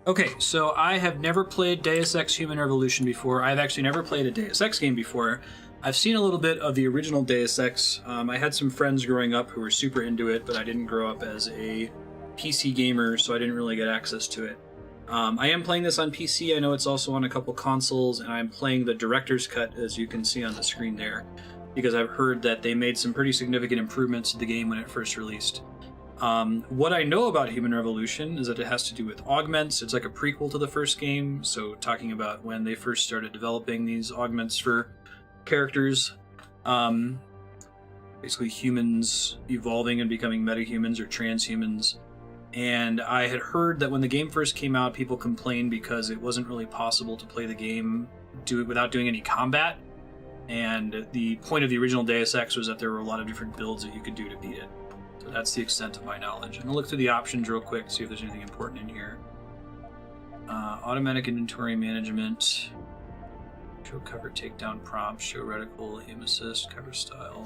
Okay, so I have never played Deus Ex Human Revolution before. I've actually never played a Deus Ex game before. I've seen a little bit of the original Deus Ex. I had some friends growing up who were super into it, but I didn't grow up as a PC gamer, so I didn't really get access to it. I am playing this on PC. I know it's also on a couple consoles, and I'm playing the director's cut, as you can see on the screen there, because I've heard that they made some pretty significant improvements to the game when it first released. What I know about Human Revolution is that it has to do with augments. It's like a prequel to the first game, so talking about when they first started developing these augments for characters. Basically humans evolving and becoming metahumans or transhumans. And I had heard that when the game first came out, people complained because it wasn't really possible to play the game without doing any combat. And the point of the original Deus Ex was that there were a lot of different builds that you could do to beat it. So that's the extent of my knowledge. I'm going to look through the options real quick, see if there's anything important in here. Automatic inventory management. Show cover takedown prompt. Show reticle, aim assist, cover style.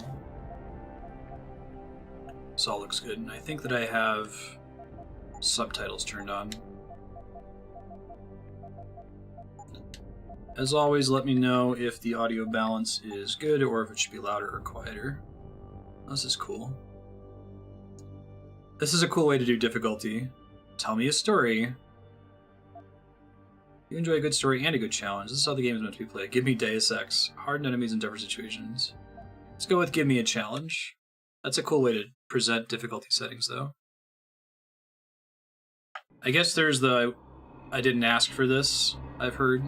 This all looks good. And I think that I have subtitles turned on. As always, let me know if the audio balance is good or if it should be louder or quieter. This is cool. This is a cool way to do difficulty. Tell me a story. You enjoy a good story and a good challenge. This is how the game is meant to be played. Give me Deus Ex. Hardened enemies in tougher situations. Let's go with give me a challenge. That's a cool way to present difficulty settings, though. I guess there's the I didn't ask for this, I've heard.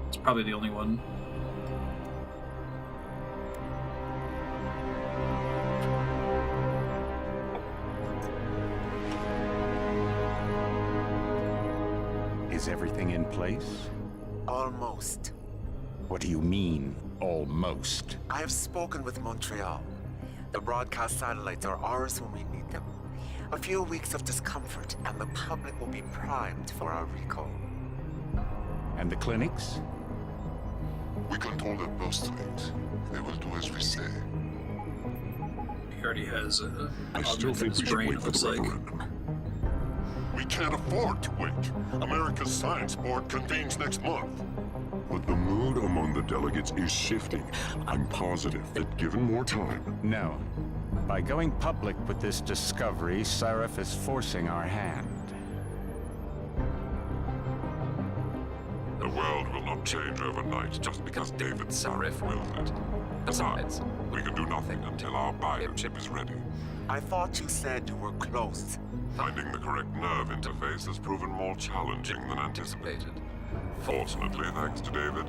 It's probably the only one. Is everything in place? Almost. What do you mean, almost? I have spoken with Montreal. The broadcast satellites are ours when we need them. A few weeks of discomfort, and the public will be primed for our recall. And the clinics? We control their birth rate. They will do as we say. He already has a I still think we should wait for the referendum. We can't afford to wait. America's Science Board convenes next month. But the mood among the delegates is shifting. I'm positive that given more time... No. By going public with this discovery, Sarif is forcing our hand. The world will not change overnight just because David Sarif wills it. Besides, we can do nothing until our biochip is ready. I thought you said you were close. Finding the correct nerve interface has proven more challenging than anticipated. Fortunately, thanks to David,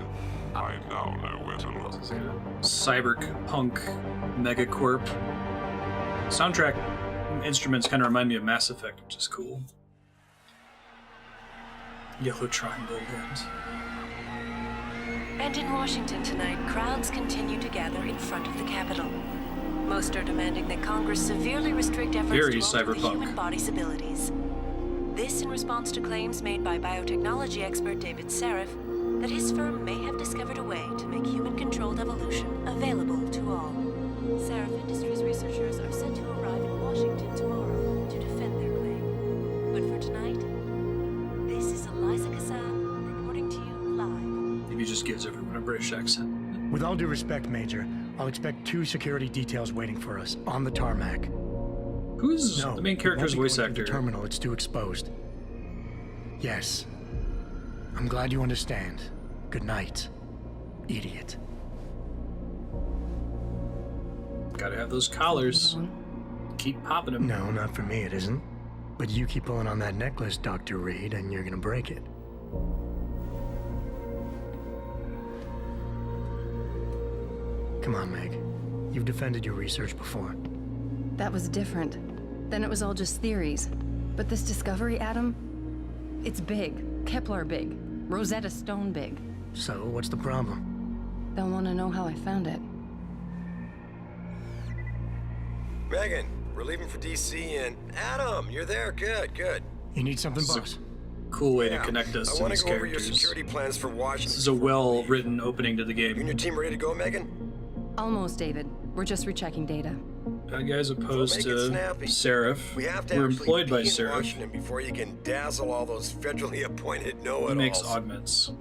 I now know where to look. Cyberpunk Megacorp. Soundtrack instruments kind of remind me of Mass Effect, which is cool. Yellow triangle event. And in Washington tonight, crowds continue to gather in front of the Capitol. Most are demanding that Congress severely restrict efforts Very to alter the cyberpunk. human body's abilities. This in response to claims made by biotechnology expert David Sarif that his firm may have discovered a way to make human-controlled evolution available to all. Sarif Industries researchers are set to arrive in Washington tomorrow to defend their claim. But for tonight, this is Eliza Kassan reporting to you live. Maybe just gives everyone a British accent. With all due respect, Major, I'll expect 2 security details waiting for us on the tarmac. Who's No, the main character's we won't be voice going through actor? the terminal, it's too exposed. Yes. I'm glad you understand. Good night, idiot. Gotta have those collars. Keep popping them. No, not for me, it isn't. But you keep pulling on that necklace, Dr. Reed, and you're gonna break it. Come on, Meg. You've defended your research before. That was different. Then it was all just theories. But this discovery, Adam, it's big. Kepler big. Rosetta Stone big. So, what's the problem? They'll want to know how I found it. Megan, we're leaving for DC, and Adam, you're there. Good, good. You need something, boss? Cool way to connect us I to want these to go over your characters. security plans for Washington. This is a well-written opening to the You and game. your team ready to go, Megan? Almost, David. We're just rechecking data. Bad guys opposed Make to it snappy. Sarif. We have to We're actually employed by be in Sarif. Washington before you can dazzle all those federally appointed He know-it-alls. makes augments.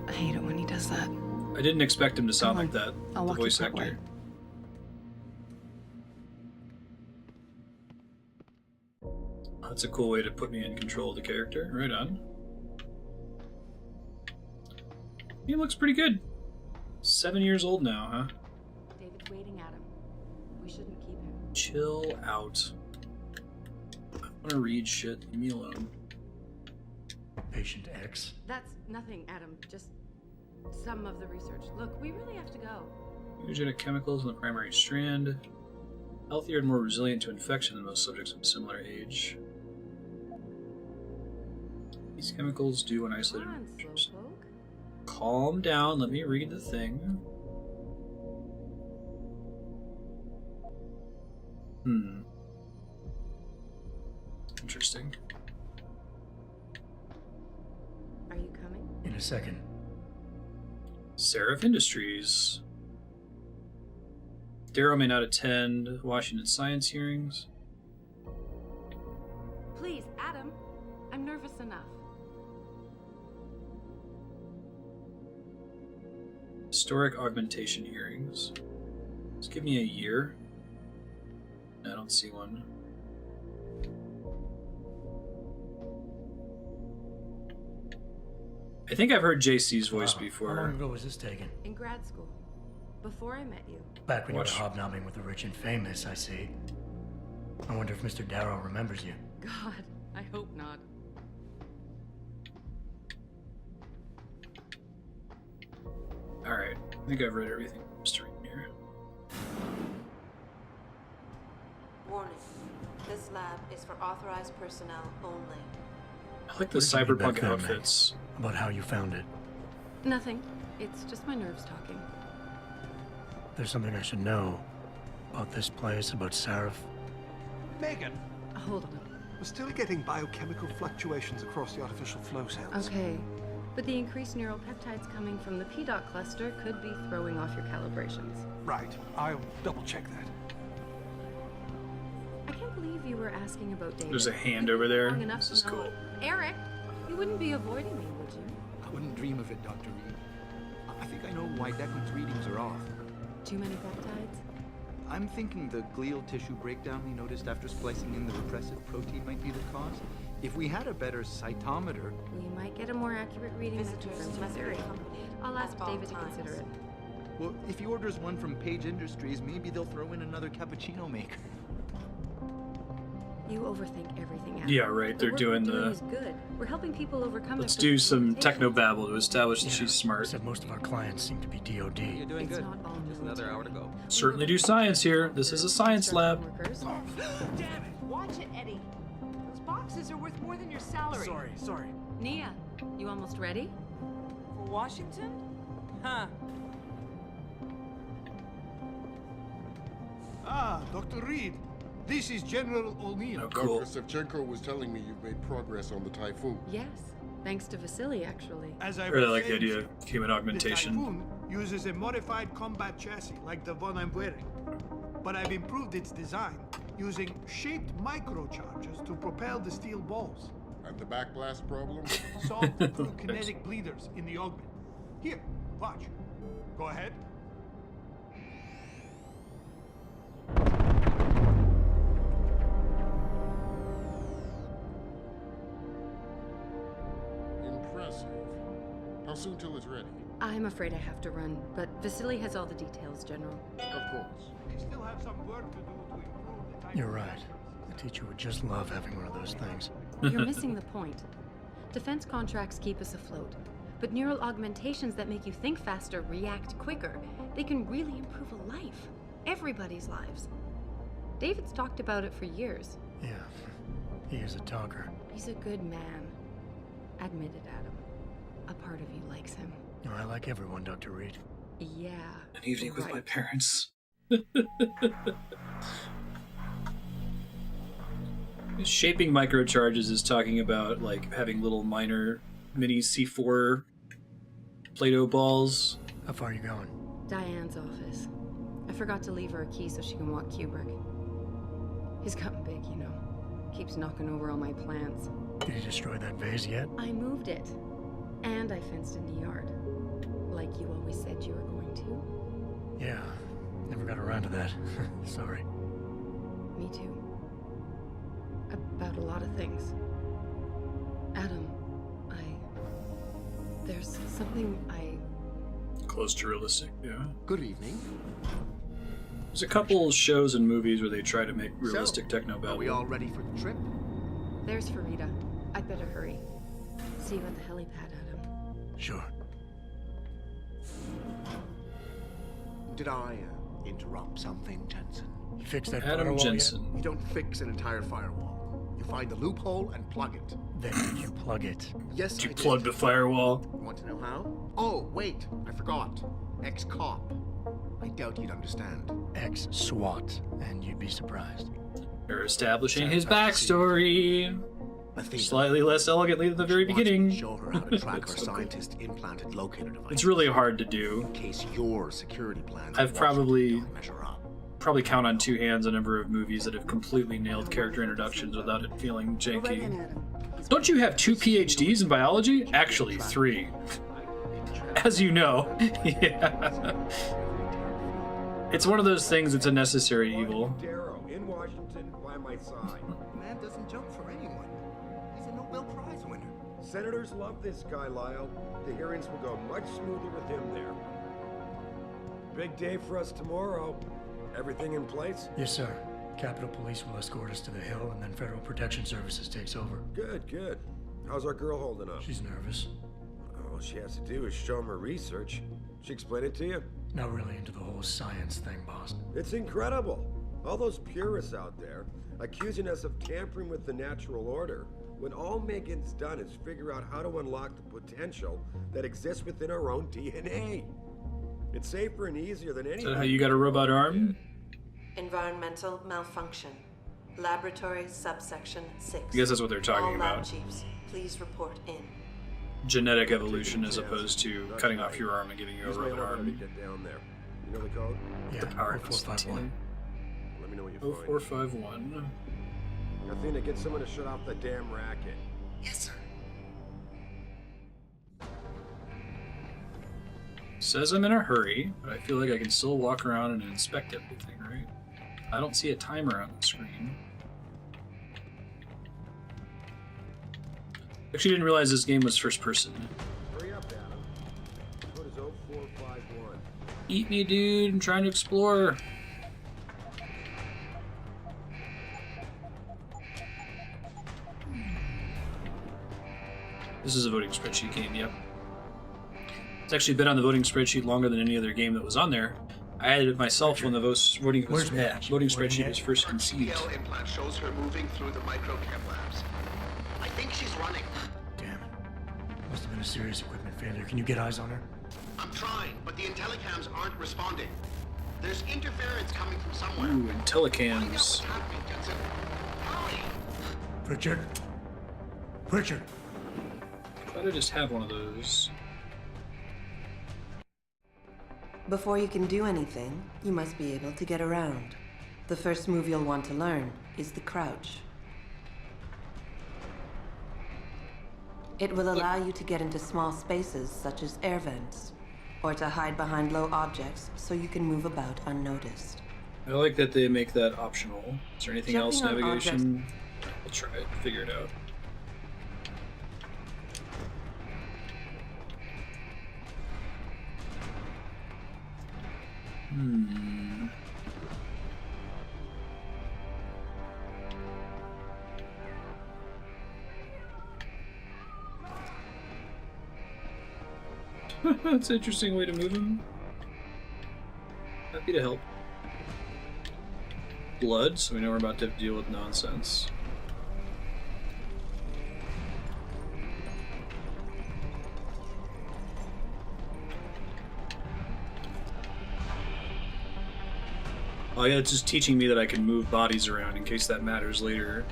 I hate it when he does that. I didn't expect him to sound Come like that. I'll The walk you voice that way. actor. That's a cool way to put me in control of the character. Right on. He looks pretty good. 7 years old now, huh? David's waiting at him. We shouldn't keep him. Chill out. I want to read shit. Leave me alone. Patient X. That's nothing, Adam. Just some of the research. Look, we really have to go. Mutagenic chemicals in the primary strand. Healthier and more resilient to infection than most subjects of similar age. These chemicals do when isolated. Come on, slowpoke. Calm down. Let me read the thing. Interesting. Are you coming? In a second. Sarif Industries. Darrow may not attend Washington science hearings. Please, Adam. I'm nervous enough. Historic augmentation hearings. Just give me a year. I don't see one. I think I've heard JC's voice Wow. before. How long ago was this taken? In grad school. Before I met you. Back when you were Watch. hobnobbing with the rich and famous, I see. I wonder if Mr. Darrow remembers you. God, I hope not. Alright, I think I've read everything there is to read here. Warning. This lab is for authorized personnel only. I like the What did you read back cyberpunk then, outfits. About how you found it. Nothing. It's just my nerves talking. There's something I should know. About this place, about Sarif. Megan, Hold on. we're still getting biochemical fluctuations across the artificial flow cells. Okay. But the increased neural peptides coming from the PDOT cluster could be throwing off your calibrations. Right. I'll double check that. I can't believe you were asking about David. There's a hand You've over been there. long enough This to is know- cool. Eric, you wouldn't be avoiding me, would you? I wouldn't dream of it, Dr. Reed. I think I know why Declan's readings are off. Too many peptides? I'm thinking the glial tissue breakdown we noticed after splicing in the repressive protein might be the cause. If we had a better cytometer... We might get a more accurate reading that Visitors confirms your must be theory. accompanied I'll ask at all David to times. consider it. Well, if he orders one from Page Industries, maybe they'll throw in another cappuccino maker. You overthink everything, Adam. Yeah, right, The they're work doing we're the- is good. We're helping people overcome Let's their do some physical technobabble to establish that Yeah, she's smart. Except most of our clients seem to be DOD. You're doing It's good. not all Just another hour to go. military. Certainly do science here. This is a science lab. Workers. Watch it, Eddie. Those boxes are worth more than your salary. Sorry. Nia, you almost ready? For Washington? Huh. Ah, Dr. Reed. This is General O'Neill. Oh, cool. Dr. Sevchenko was telling me you've made progress on the Typhoon. Yes. Thanks to Vasily, actually. As I I really was like the saying, idea of human the augmentation. Typhoon uses a modified combat chassis like the one I'm wearing. But I've improved its design using shaped microcharges to propel the steel balls. And the backblast problem? Solved through kinetic bleeders in the augment. Here, watch. Go ahead. Impressive. How soon till it's ready? I'm afraid I have to run, but Vasily has all the details, General. Of course. We still have some work to do to improve the type You're of right. accuracy. The teacher would just love having one of those things. You're missing the point. Defense contracts keep us afloat, but neural augmentations that make you think faster, react quicker, they can really improve a life. Everybody's lives. David's talked about it for years. Yeah, he is a talker. He's a good man. Admit it, Adam. A part of you likes him. No, I like everyone, Dr. Reed. Yeah. An evening with my right. parents. Shaping microcharges is talking about like having little minor mini C4 Play-Doh balls. How far are you going? Diane's office. I forgot to leave her a key so she can walk Kubrick. He's gotten big, you know. Keeps knocking over all my plants. Did you destroy that vase yet? I moved it. And I fenced in the yard. Like you always said you were going to. Yeah, never got around to that. Sorry. Me too. About a lot of things. Adam, there's something Close to realistic, yeah. Good evening. There's a couple shows and movies where they try to make realistic techno Are we all ready for the trip? There's Farida. I'd better hurry. See you at the helipad, Adam. Sure. Did I interrupt something, Jensen? You fixed that Adam firewall Jensen. You don't fix an entire firewall. You find the loophole and plug it. Yet? Then you plug it. Yes, Did you I plug did. the firewall? Want to know how? Oh, wait, I forgot. Ex-cop. I doubt you'd understand. Ex-SWAT, and you'd be surprised. They're establishing his backstory. Athena. Slightly less elegantly than the very beginning. Show her how to track her scientist-implanted locator device. It's really hard to do. In case your security plans I've probably don't measure up. count on two hands a number of movies that have completely nailed character introductions without it feeling janky. Don't you have 2 PhDs in biology? Actually, 3. As you know. Yeah. It's one of those things that's a necessary evil. Darrow in Washington by my side. Man doesn't jump for anyone. He's a Nobel Prize winner. Senators love this guy, Lyle. The hearings will go much smoother with him there. Big day for us tomorrow. Everything in place? Yes, sir. Capitol Police will escort us to the Hill, and then Federal Protection Services takes over. Good, good. How's our girl holding up? She's nervous. All she has to do is show him her research. She explain it to you? Not really into the whole science thing, boss. It's incredible. All those purists out there accusing us of tampering with the natural order, when all Megan's done is figure out how to unlock the potential that exists within our own DNA. It's safer and easier than anything. Is that how you got a robot arm? Environmental malfunction. Laboratory subsection 6. I guess that's what they're talking All lab about. chiefs, please report in. Genetic evolution as opposed to cutting off your arm and giving you a Use my robot elevator to arm. get down there. You know the code? Yeah, The power 0451. Let me know what you find. 0451. Athena, get someone to shut off the damn racket. Yes, sir. Says I'm in a hurry, but I feel like I can still walk around and inspect everything, right? I don't see a timer on the screen. Actually, didn't realize this game was first person. Hurry up, Adam. Code is 0451. Eat me, dude. I'm trying to explore. This is a voting spreadsheet game, yep. It's actually been on the voting spreadsheet longer than any other game that was on there. I added it myself when the voting spreadsheet was first conceived. The implant shows her moving through the microchem labs. I think she's running. Damn it. Must have been a serious equipment failure. Can you get eyes on her? I'm trying, but the intellicams aren't responding. There's interference coming from somewhere. Ooh, and telecams. What's happening, Jensen? Hurry! Pritchard? Pritchard! I thought I just have one of those. Before you can do anything, you must be able to get around. The first move you'll want to learn is the crouch. It will allow you to get into small spaces such as air vents, or to hide behind low objects so you can move about unnoticed. I like that they make that optional. Is there anything else? Jumping on Navigation? I'll try it, figure it out. That's an interesting way to move him. Happy to help. Blood, so we know we're about to deal with nonsense. Oh yeah, it's just teaching me that I can move bodies around in case that matters later.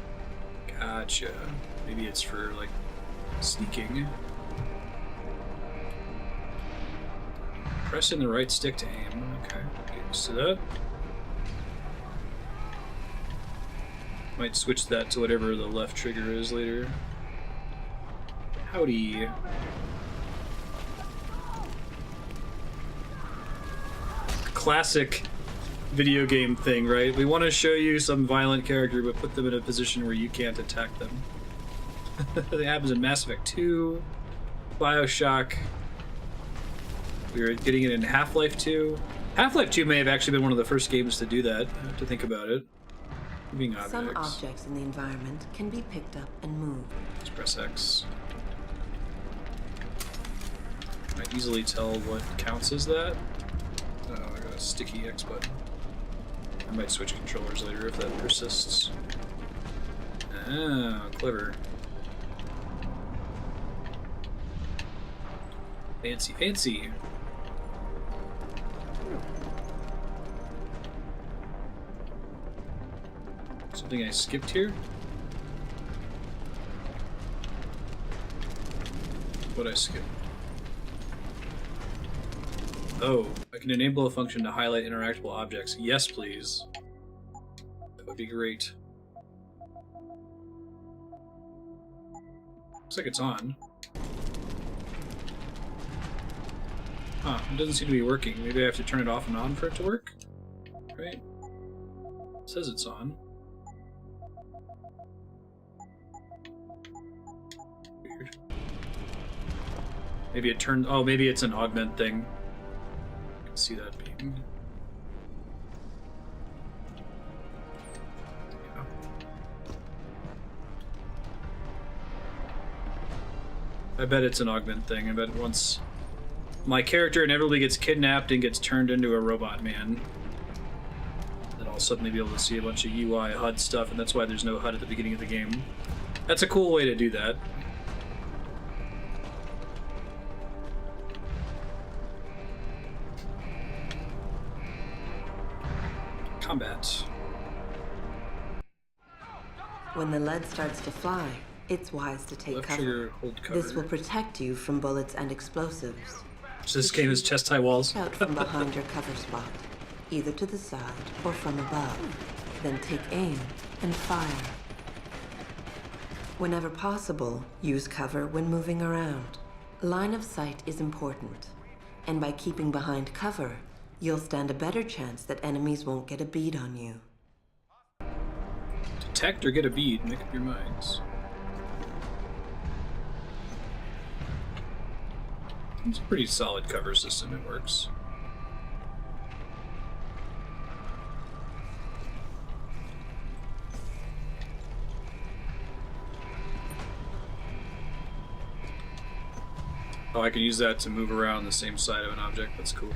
Gotcha. Maybe it's for, like, sneaking. Pressing the right stick to aim. Okay. Next to that. Might switch that to whatever the left trigger is later. Howdy. Classic video game thing, right? We want to show you some violent character, but put them in a position where you can't attack them. That happens in Mass Effect 2, Bioshock. We were getting it in Half-Life 2. Half-Life 2 may have actually been one of the first games to do that, to think about it. Moving objects. Some objects in the environment can be picked up and moved. Let's press X. I easily tell what counts as that. Oh, I got a sticky X button. I might switch controllers later if that persists. Ah, clever. Fancy, fancy. Something I skipped here? What'd I skip? Oh, I can enable a function to highlight interactable objects. Yes, please. That would be great. Looks like it's on. Huh, it doesn't seem to be working. Maybe I have to turn it off and on for it to work? Right? It says it's on. Weird. Maybe it turned... Oh, maybe it's an augment thing. I can see that being... Yeah. I bet it's an augment thing. I bet once my character inevitably gets kidnapped and gets turned into a robot man, then I'll suddenly be able to see a bunch of UI HUD stuff, and that's why there's no HUD at the beginning of the game. That's a cool way to do that. Combat. When the lead starts to fly, it's wise to take Left cover. trigger, hold cover. This will protect you from bullets and explosives. So this game is chest high walls. Out from behind your cover spot, either to the side or from above. Then take aim and fire. Whenever possible, use cover when moving around. Line of sight is important, and by keeping behind cover, you'll stand a better chance that enemies won't get a bead on you. Detect or get a bead, make up your minds. It's a pretty solid cover system, it works. Oh, I can use that to move around the same side of an object, that's cool.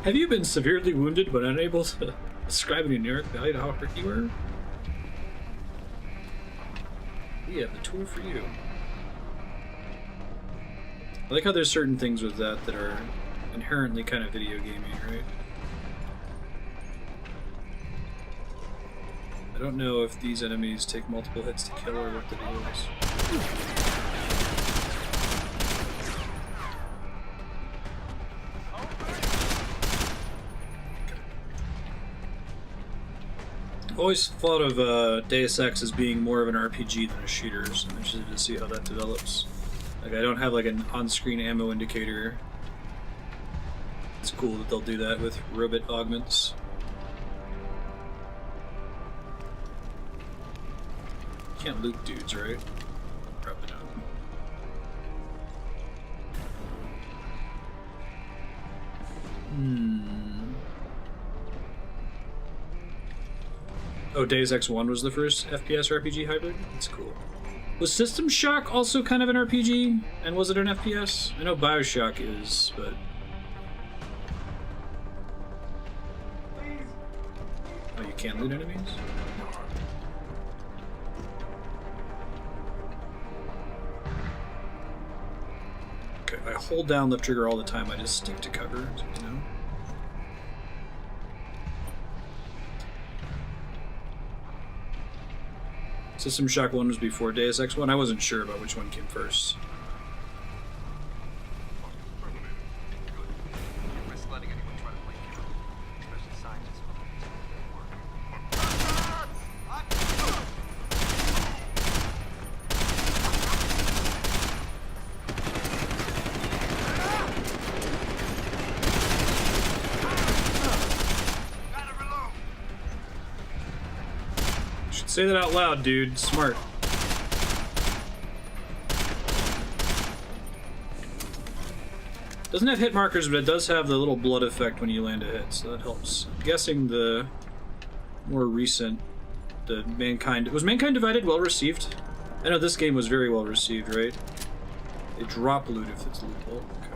Have you been severely wounded but unable to ascribe a numeric value to how hurt you were? We have the tool for you. I like how there's certain things with that that are inherently kind of video gaming, right? I don't know if these enemies take multiple hits to kill or what the deal is. Always thought of Deus Ex as being more of an RPG than a shooter, so I'm interested to see how that develops. Like, I don't have like an on-screen ammo indicator. It's cool that they'll do that with robot augments. Can't loot dudes, right? Probably not. Oh, Deus Ex 1 was the first FPS RPG hybrid? That's cool. Was System Shock also kind of an RPG? And was it an FPS? I know Bioshock is, but... Oh, you can't loot enemies? Okay, I hold down left trigger all the time, I just stick to cover, you know? System Shock 1 was before Deus Ex 1. I wasn't sure about which one came first. Say that out loud, dude. Smart. Doesn't have hit markers, but it does have the little blood effect when you land a hit, so that helps. I'm guessing the more recent, the Mankind... Was Mankind Divided well received? I know this game was very well received, right? They drop loot if it's lootable. Okay.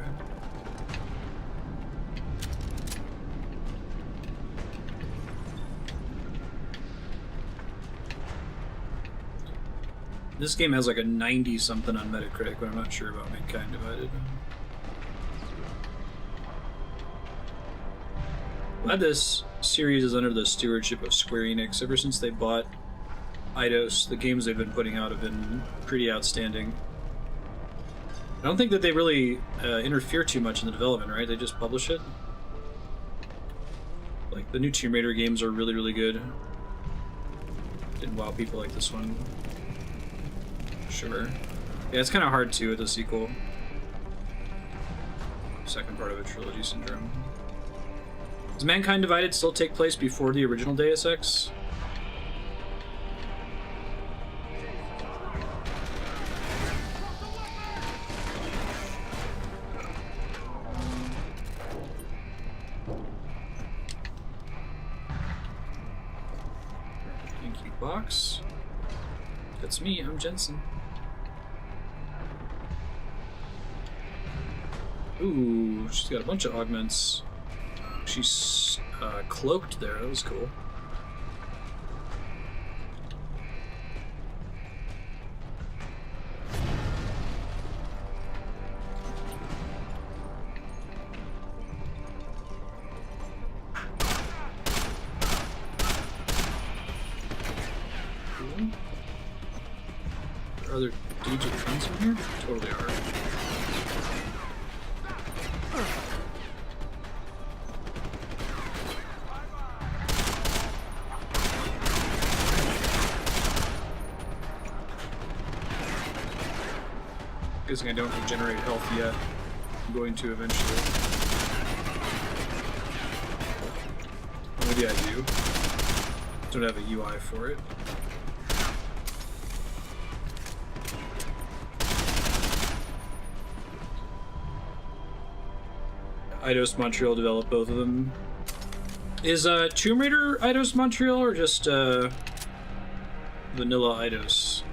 This game has like a 90-something on Metacritic, but I'm not sure about Mankind Divided. Glad this series is under the stewardship of Square Enix. Ever since they bought Eidos, the games they've been putting out have been pretty outstanding. I don't think that they really interfere too much in the development, right? They just publish it. Like, the new Tomb Raider games are really, really good. Didn't wow people like this one. Sure. Yeah, it's kind of hard too with the sequel. Second part of a trilogy syndrome. Does Mankind Divided still take place before the original Deus Ex? Thank you, box. That's me, I'm Jensen. Ooh, she's got a bunch of augments. She's cloaked there, that was cool. Cool. Are there dudes with guns in here? Totally are. Guessing I don't regenerate health yet. I'm going to eventually. Or maybe I do. Don't have a UI for it. Eidos Montreal developed both of them. Is Tomb Raider Eidos Montreal or just vanilla Eidos?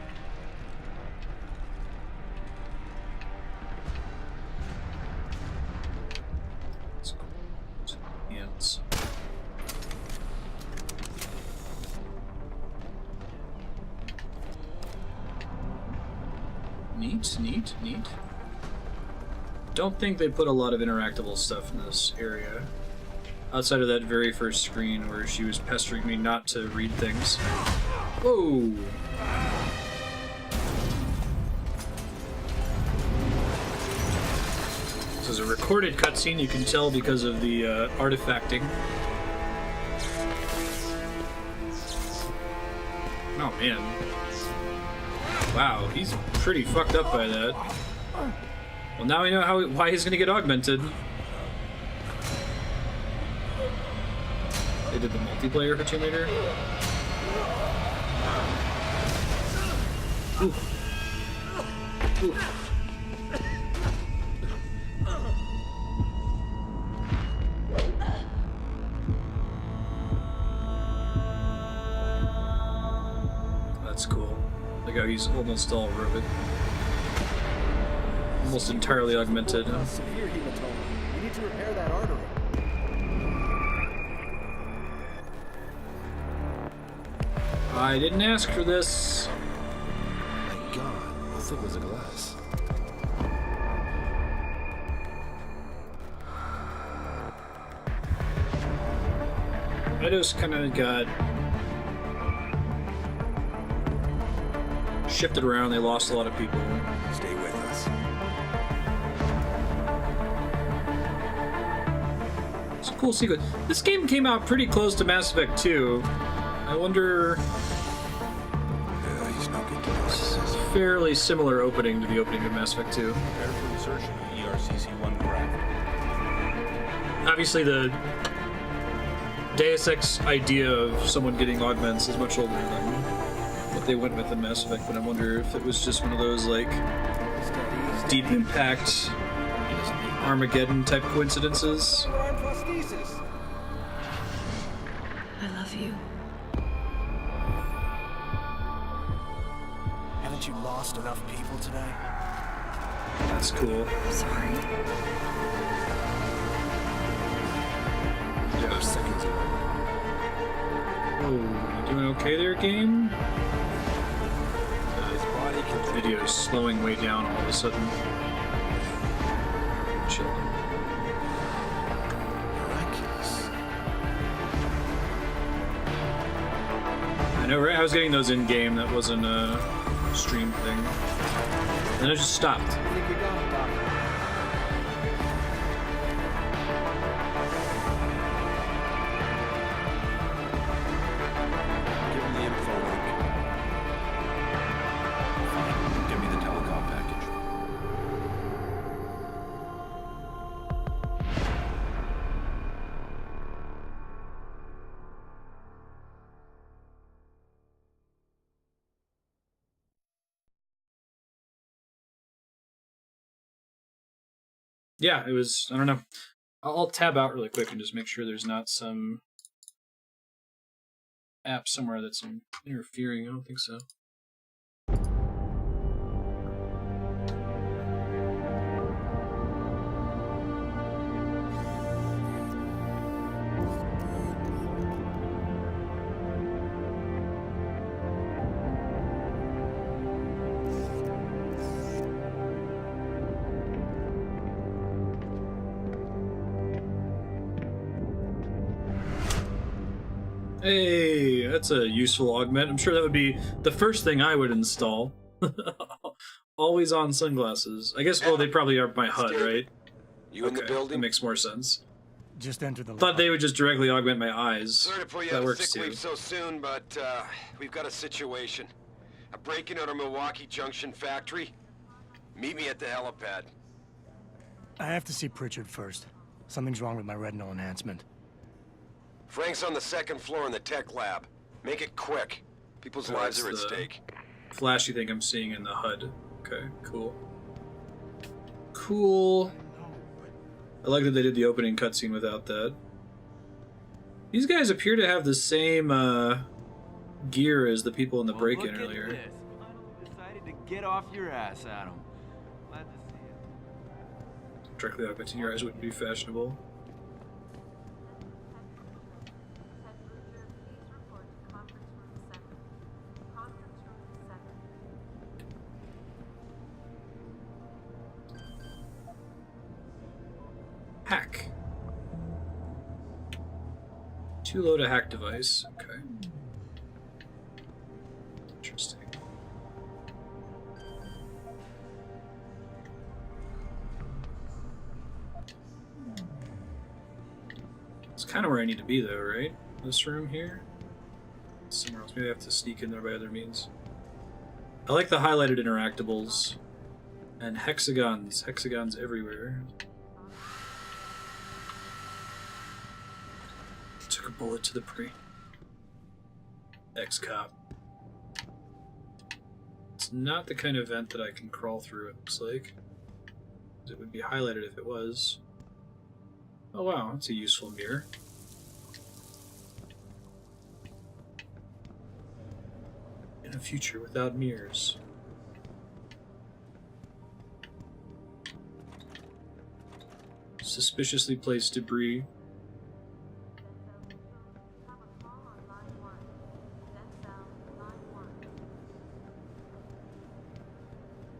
Neat. Don't think they put a lot of interactable stuff in this area. Outside of that very first screen where she was pestering me not to read things. Whoa! This is a recorded cutscene, you can tell because of the artifacting. Oh man. Wow, he's pretty fucked up by that. Well, now we know why he's gonna get augmented. They did the multiplayer for Tomb Raider. Ooh. Ooh. That's cool. Look how he's almost all robot. Almost entirely augmented. Severe hematoma. We need to repair that artery. I didn't ask for this. My God, how thick was the glass? I just kind of got shifted around. They lost a lot of people. Stay with us. It's a cool sequence. This game came out pretty close to Mass Effect 2. I wonder... He's not good to us. It's a fairly similar opening to the opening of Mass Effect 2. Prepare for insertion of ERCC-1 craft. Obviously, the Deus Ex idea of someone getting augments is much older than what they went with in Mass Effect, but I wonder if it was just one of those, like, Deep Impact, Armageddon type coincidences. I love you. Haven't you lost enough people today? That's cool. I'm sorry. Yeah, seconds away. Oh, you doing okay there, game? His body can... The video is slowing way down all of a sudden. Chilling. Miraculous. I know, right? I was getting those in game. That wasn't a stream thing. And it just stopped. I think we got it, Doctor. Give him the info link. Fine. Give me the telecom package. Yeah, it was, I don't know. I'll tab out really quick and just make sure there's not some app somewhere that's interfering. I don't think so. Hey, that's a useful augment. I'm sure that would be the first thing I would install. Always on sunglasses. I guess, well, they probably are my HUD, right? You in the building? That makes more sense. Just enter the Thought they would just directly augment my eyes. Sorry to put you That out of works sick too. leave so soon, but we've got a situation. A break-in at our Milwaukee Junction factory. Meet me at the helipad. I have to see Pritchard first. Something's wrong with my retinal enhancement. Frank's on the second floor in the tech lab. Make it quick. People's lives are at stake. Flash you think I'm seeing in the HUD. Okay, cool. Cool. I like that they did the opening cutscene without that. These guys appear to have the same gear as the people in the break-in earlier. Decided to get off your ass, Adam. Glad to see you. Directly augmenting your eyes wouldn't be fashionable. Hack. Too low to hack device. Okay. Interesting. It's kind of where I need to be, though, right? This room here? Somewhere else. Maybe I have to sneak in there by other means. I like the highlighted interactables. And hexagons. Hexagons everywhere. Took a bullet to the brain. Ex-cop. It's not the kind of vent that I can crawl through, it looks like. It would be highlighted if it was. Oh wow, that's a useful mirror. In a future without mirrors. Suspiciously placed debris.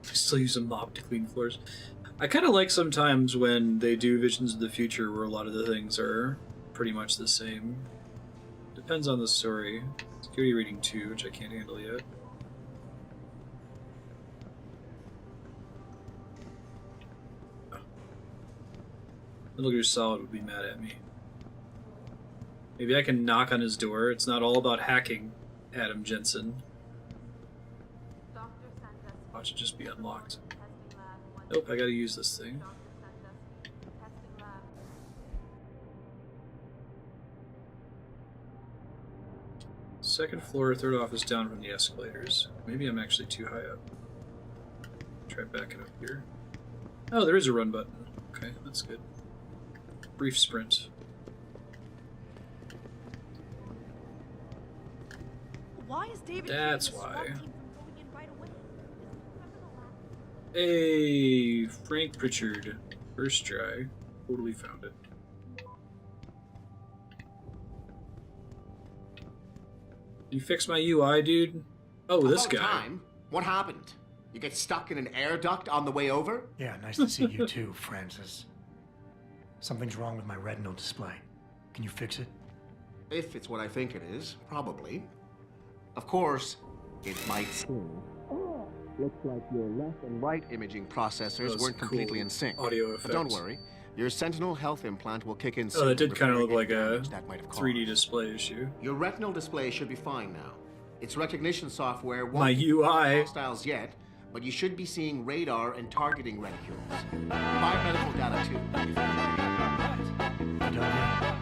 Still use a mop to clean floors. I kind of like sometimes when they do Visions of the Future where a lot of the things are pretty much the same. Depends on the story. Security rating 2, which I can't handle yet. Metal Gear Solid would be mad at me. Maybe I can knock on his door. It's not all about hacking, Adam Jensen. Watch it just be unlocked. Nope, I gotta use this thing. Second floor, third office down from the escalators. Maybe I'm actually too high up. Try backing up here. Oh, there is a run button. Okay, that's good. Brief sprint. Why is David That's why. Hey, Frank Pritchard. First try. Totally found it. You fix my UI, dude? Oh, this About guy. Time. What happened? You get stuck in an air duct on the way over? Yeah, nice to see you too, Francis. Something's wrong with my retinal display. Can you fix it? If it's what I think it is, probably. Of course, it might seem. Looks like your left and right imaging processors weren't completely in sync. Audio But don't effects. worry, your Sentinel health implant will kick in soon. Oh, that did kind of look repairing like any a damage that might have 3D caused. display issue. Your retinal display should be fine now. Its recognition software won't My detect UI. hostiles yet, but you should be seeing radar and targeting reticules. Biomedical data too. You done yet?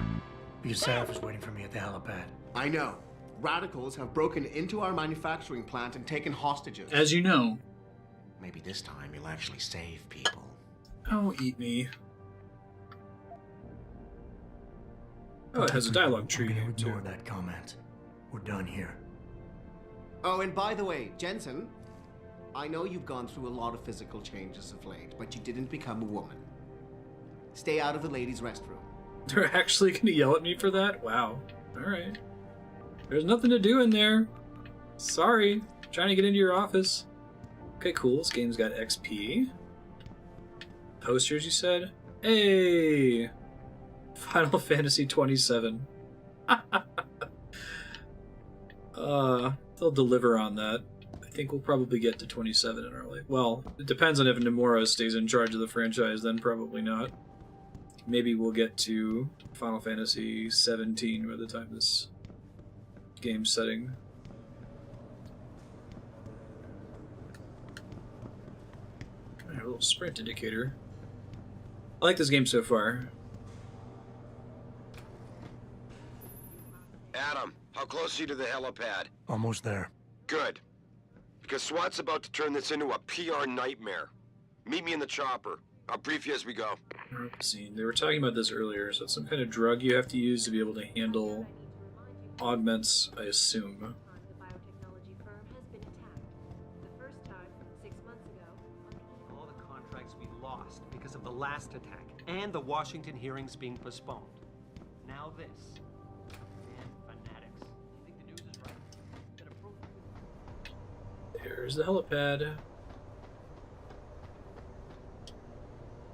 Because Sarif is waiting for me at the helipad. I know. Radicals have broken into our manufacturing plant and taken hostages. As you know. Maybe this time you'll actually save people. Oh, eat me. Oh, it has a dialogue tree here, too. Ignore that comment. We're done here. Oh, and by the way, Jensen, I know you've gone through a lot of physical changes of late, but you didn't become a woman. Stay out of the ladies' restroom. They're actually going to yell at me for that? Wow. Alright. There's nothing to do in there. Sorry. I'm trying to get into your office. Okay, cool. This game's got XP. Posters, you said? Hey! Final Fantasy 27. They'll deliver on that. I think we'll probably get to 27 in our life. Well, it depends on if Nomura stays in charge of the franchise, then probably not. Maybe we'll get to Final Fantasy 17 by the time this game's setting. A little sprint indicator. I like this game so far. Adam, how close are you to the helipad? Almost there. Good. Because SWAT's about to turn this into a PR nightmare. Meet me in the chopper. I'll brief you as we go. Let's see. They were talking about this earlier, so it's some kind of drug you have to use to be able to handle augments, I assume. All the contracts we lost because of the last attack, and the Washington hearings being postponed. Now this. And fanatics. You think the news is right? Then approve. There's the helipad.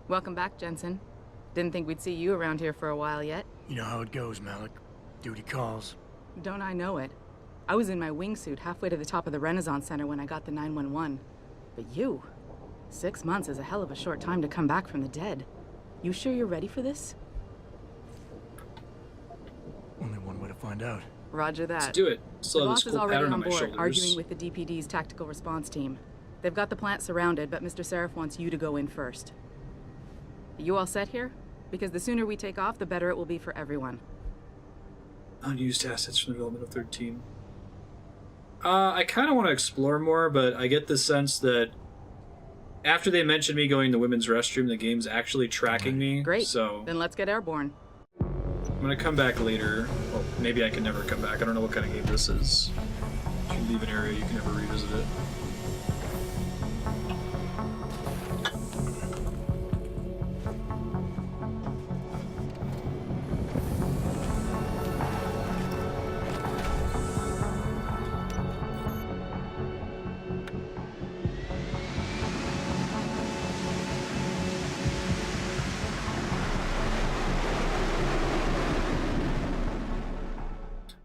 Welcome back, Jensen. Didn't think we'd see you around here for a while yet. You know how it goes, Malik. Duty calls. Don't I know it? I was in my wingsuit halfway to the top of the Renaissance Center when I got the 911. But you? 6 months is a hell of a short time to come back from the dead. You sure you're ready for this? Only one way to find out. Roger that. Let's do it. Still The have this boss is cool already pattern on on my board, shoulders. arguing with the DPD's tactical response team. They've got the plant surrounded, but Mr. Sarif wants you to go in first. Are you all set here? Because the sooner we take off, the better it will be for everyone. Unused assets from the development of 13. I kind of want to explore more, but I get the sense that after they mentioned me going to the women's restroom, the game's actually tracking me. Great. So Then let's get airborne. I'm going to come back later. Well, maybe I can never come back. I don't know what kind of game this is. If you leave an area, you can never revisit it.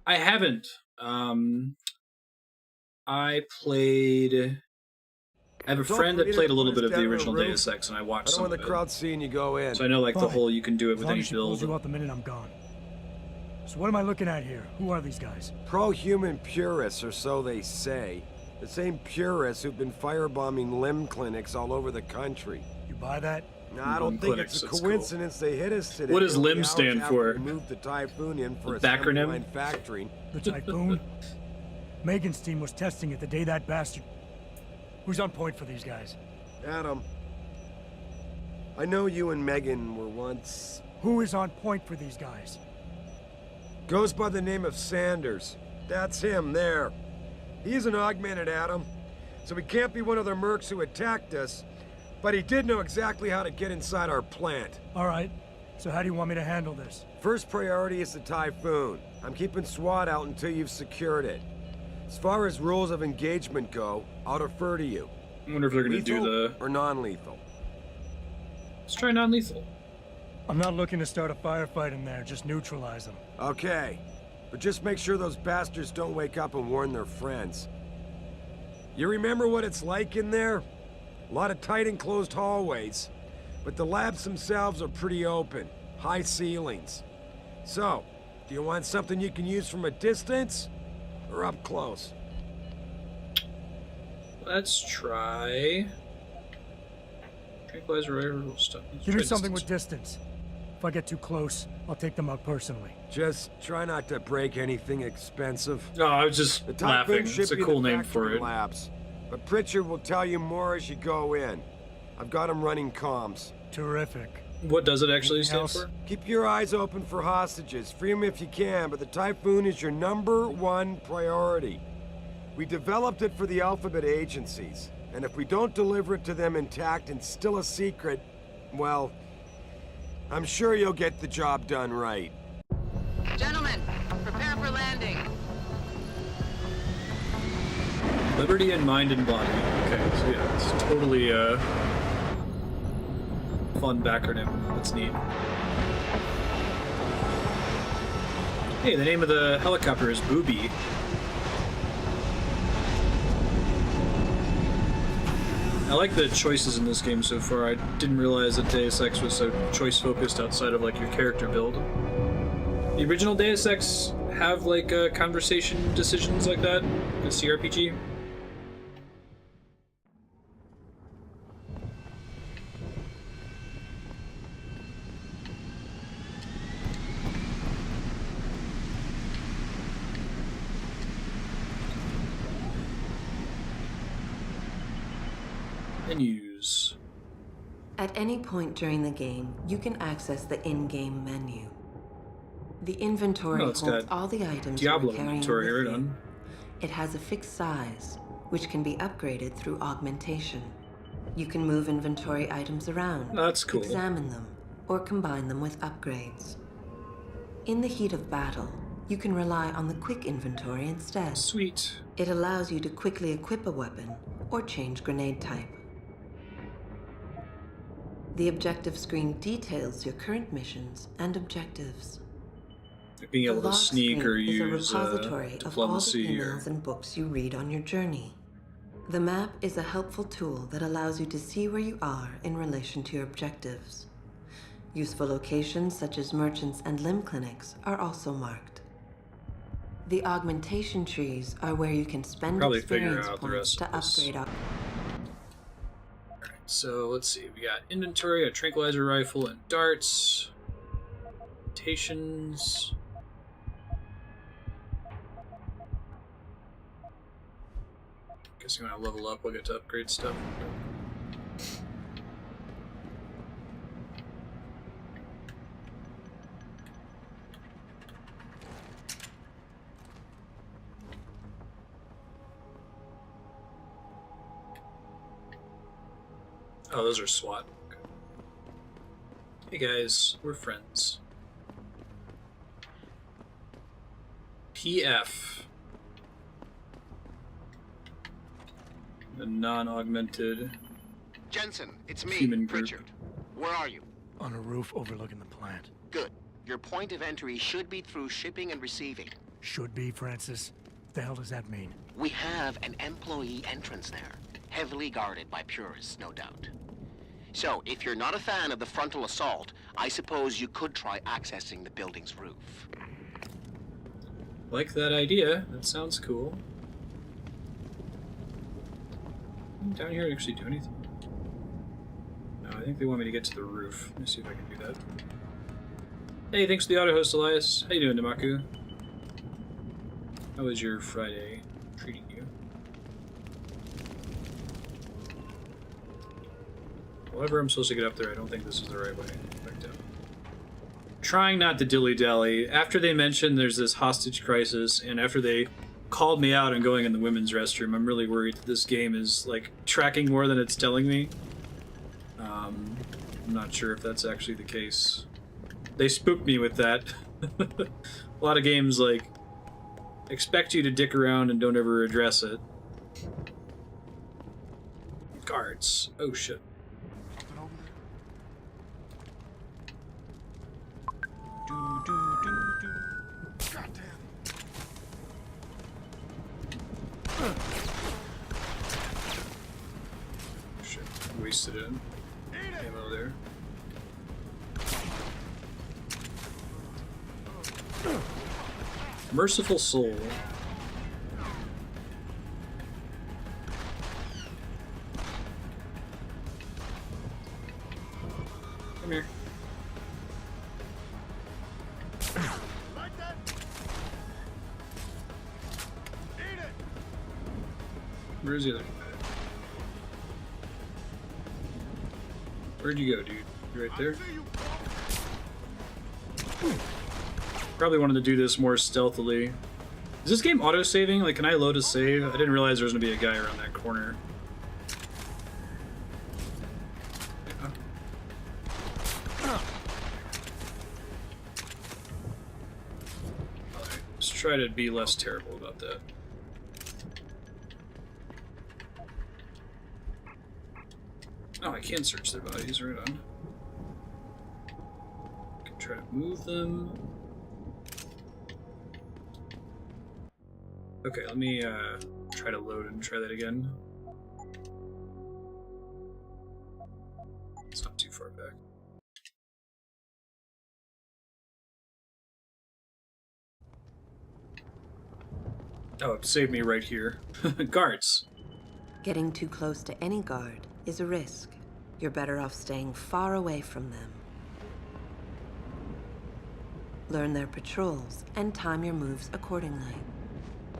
I haven't. I played I have a friend that played a little bit of the original Deus Ex, and I watched some I of don't want the crowd seeing you go in. So I know, like, the whole you can do it with any As long as she pulls build. you out the minute I'm gone. So what am I looking at here? Who are these guys? Pro-human purists, or so they say. The same purists who've been firebombing limb clinics all over the country. You buy that? No, I don't think it's a coincidence they hit us today. What does Only LIM hours stand after for? we moved the Typhoon in for The assembly backronym? line factory. The Typhoon? Megan's team was testing it the day that bastard... Who's on point for these guys? Adam, I know you and Megan were once... Who is on point for these guys? Goes by the name of Sanders. That's him, there. He's an augmented, Adam. So he can't be one of the mercs who attacked us, but he did know exactly how to get inside our plant. All right. So how do you want me to handle this? First priority is the Typhoon. I'm keeping SWAT out until you've secured it. As far as rules of engagement go, I'll defer to you. I wonder if they're going to do the... or non-lethal. Let's try non-lethal. I'm not looking to start a firefight in there, just neutralize them. Okay. But just make sure those bastards don't wake up and warn their friends. You remember what it's like in there? A lot of tight enclosed hallways. But the labs themselves are pretty open. High ceilings. So, do you want something you can use from a distance? Or up close? Let's try... Tranquilizer rifle stuff. Give me something with distance. If I get too close, I'll take them out personally. Just try not to break anything expensive. No, I was just The Typhoon laughing. should It's a be cool the name for factory it. Labs. But Pritchard will tell you more as you go in. I've got him running comms. Terrific. What does it actually Anything stand else? for? Keep your eyes open for hostages. Free them if you can, but the Typhoon is your #1 priority. We developed it for the Alphabet agencies, and if we don't deliver it to them intact and still a secret, well, I'm sure you'll get the job done right. Gentlemen, prepare for landing. Liberty in mind and body. Okay, so yeah, it's totally fun backronym. That's neat. Hey, the name of the helicopter is Booby. I like the choices in this game so far. I didn't realize that Deus Ex was so choice-focused outside of, like, your character build. The original Deus Ex have, like, conversation decisions like that? The CRPG? Menus. At any point during the game, you can access the in-game menu. The inventory Oh, it's holds got all the items Diablo you're carrying inventory with here, you. done. It has a fixed size, which can be upgraded through augmentation. You can move inventory items around, That's cool. examine them, or combine them with upgrades. In the heat of battle, you can rely on the quick inventory instead. Sweet. It allows you to quickly equip a weapon or change grenade type. The objective screen details your current missions and objectives. Being able The to log sneak or screen is a use repository of all the diplomacy or... emails and books you read on your journey. The map is a helpful tool that allows you to see where you are in relation to your objectives. Useful locations such as merchants and limb clinics are also marked. The augmentation trees are where you can spend Probably figure experience out the points rest to of this. upgrade up. So let's see, we got inventory, a tranquilizer rifle, and darts. Mutations. Guessing when I level up, we'll get to upgrade stuff. Oh, those are SWAT. Okay. Hey guys, we're friends. PF. The non-augmented Jensen, it's me, human group. Pritchard. Where are you? On a roof overlooking the plant. Good. Your point of entry should be through shipping and receiving. Should be, Francis. What the hell does that mean? We have an employee entrance there. heavily guarded by purists, no doubt. So, if you're not a fan of the frontal assault, I suppose you could try accessing the building's roof. Like that idea. That sounds cool. Down here, actually do anything? No, I think they want me to get to the roof. Let me see if I can do that. Hey, thanks for the auto host, Elias. How you doing, Namaku? How was your Friday treating you? However, I'm supposed to get up there. I don't think this is the right way. Back down. Trying not to dilly-dally. After they mentioned there's this hostage crisis, and after they called me out on going in the women's restroom, I'm really worried that this game is, like, tracking more than it's telling me. I'm not sure if that's actually the case. They spooked me with that. A lot of games, like, expect you to dick around and don't ever address it. Guards. Oh, shit. Shit, wasted it. Ammo there. Merciful Soul. Come here. Where's the other guy? Where'd you go, dude? You right there? Probably wanted to do this more stealthily. Is this game auto-saving? Like, can I load a save? I didn't realize there was going to be a guy around that corner. Yeah. Let's try to be less terrible about that. Oh, I can search their bodies, right on. I can try to move them. Okay, let me try to load and try that again. It's not too far back. Oh, it saved me right here. Guards. Getting too close to any guard is a risk. You're better off staying far away from them. Learn their patrols and time your moves accordingly.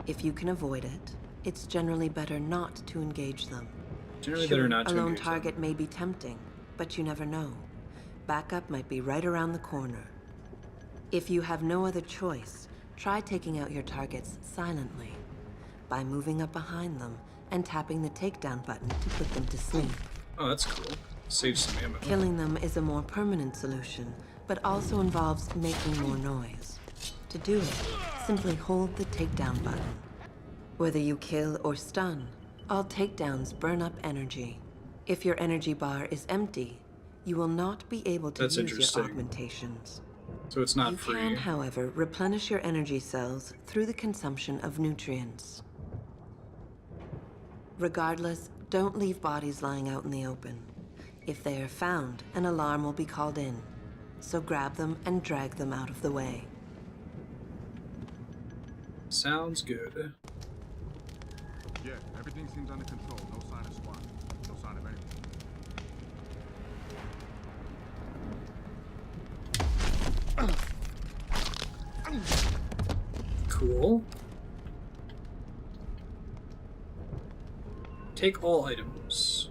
If you can avoid it, it's generally better not to engage them. Generally better not to engage them. A lone engage target may be tempting, but you never know. Backup might be right around the corner. If you have no other choice, try taking out your targets silently by moving up behind them and tapping the takedown button to put them to sleep. Oh, that's cool. Saves some ammo. Killing them is a more permanent solution, but also involves making more noise. To do it, simply hold the takedown button. Whether you kill or stun, all takedowns burn up energy. If your energy bar is empty, you will not be able to use your augmentations. So it's not free. You can, however, replenish your energy cells through the consumption of nutrients. Regardless, don't leave bodies lying out in the open. If they are found, an alarm will be called in. So grab them and drag them out of the way. Sounds good. Yeah, everything seems under control. No sign of squad. No sign of anything. Cool. Take all items.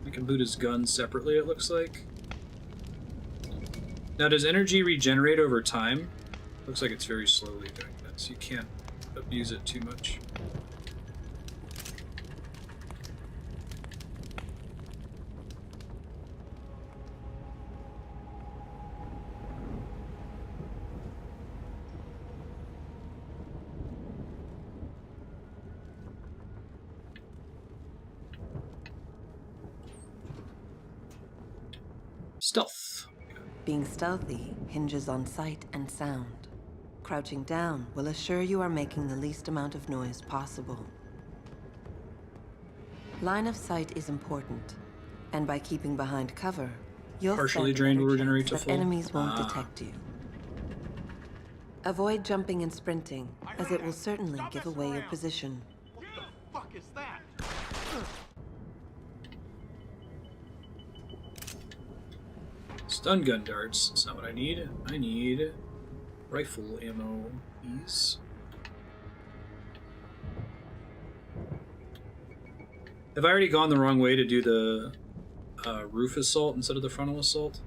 I can loot his gun separately, it looks like. Now, does energy regenerate over time? Looks like it's very slowly doing that, so you can't abuse it too much. Stealth. Being stealthy hinges on sight and sound. crouching down will assure you are making the least amount of noise possible. Line of sight is important, and by keeping behind cover, you'll Partially stand a drained better will regenerate chance to that full. enemies won't detect you. Avoid jumping and sprinting, as it will certainly give away your position. What the fuck is that? Stun gun darts. That's not what I need. I need rifle ammo. These. Have I already gone the wrong way to do the roof assault instead of the frontal assault?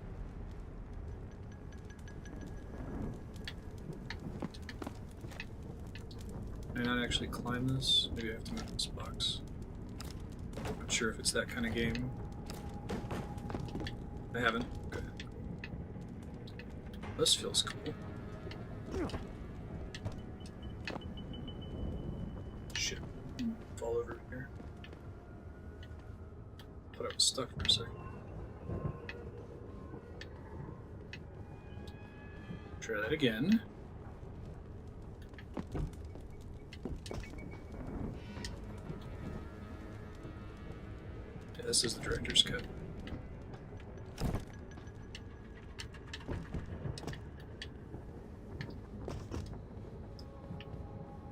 Can I not actually climb this? Maybe I have to move this box. Not sure if it's that kind of game. I haven't. Okay. This feels cool. Shit. Fall over here. Thought I was stuck for a second. Try that again. Yeah, this is the director's cut.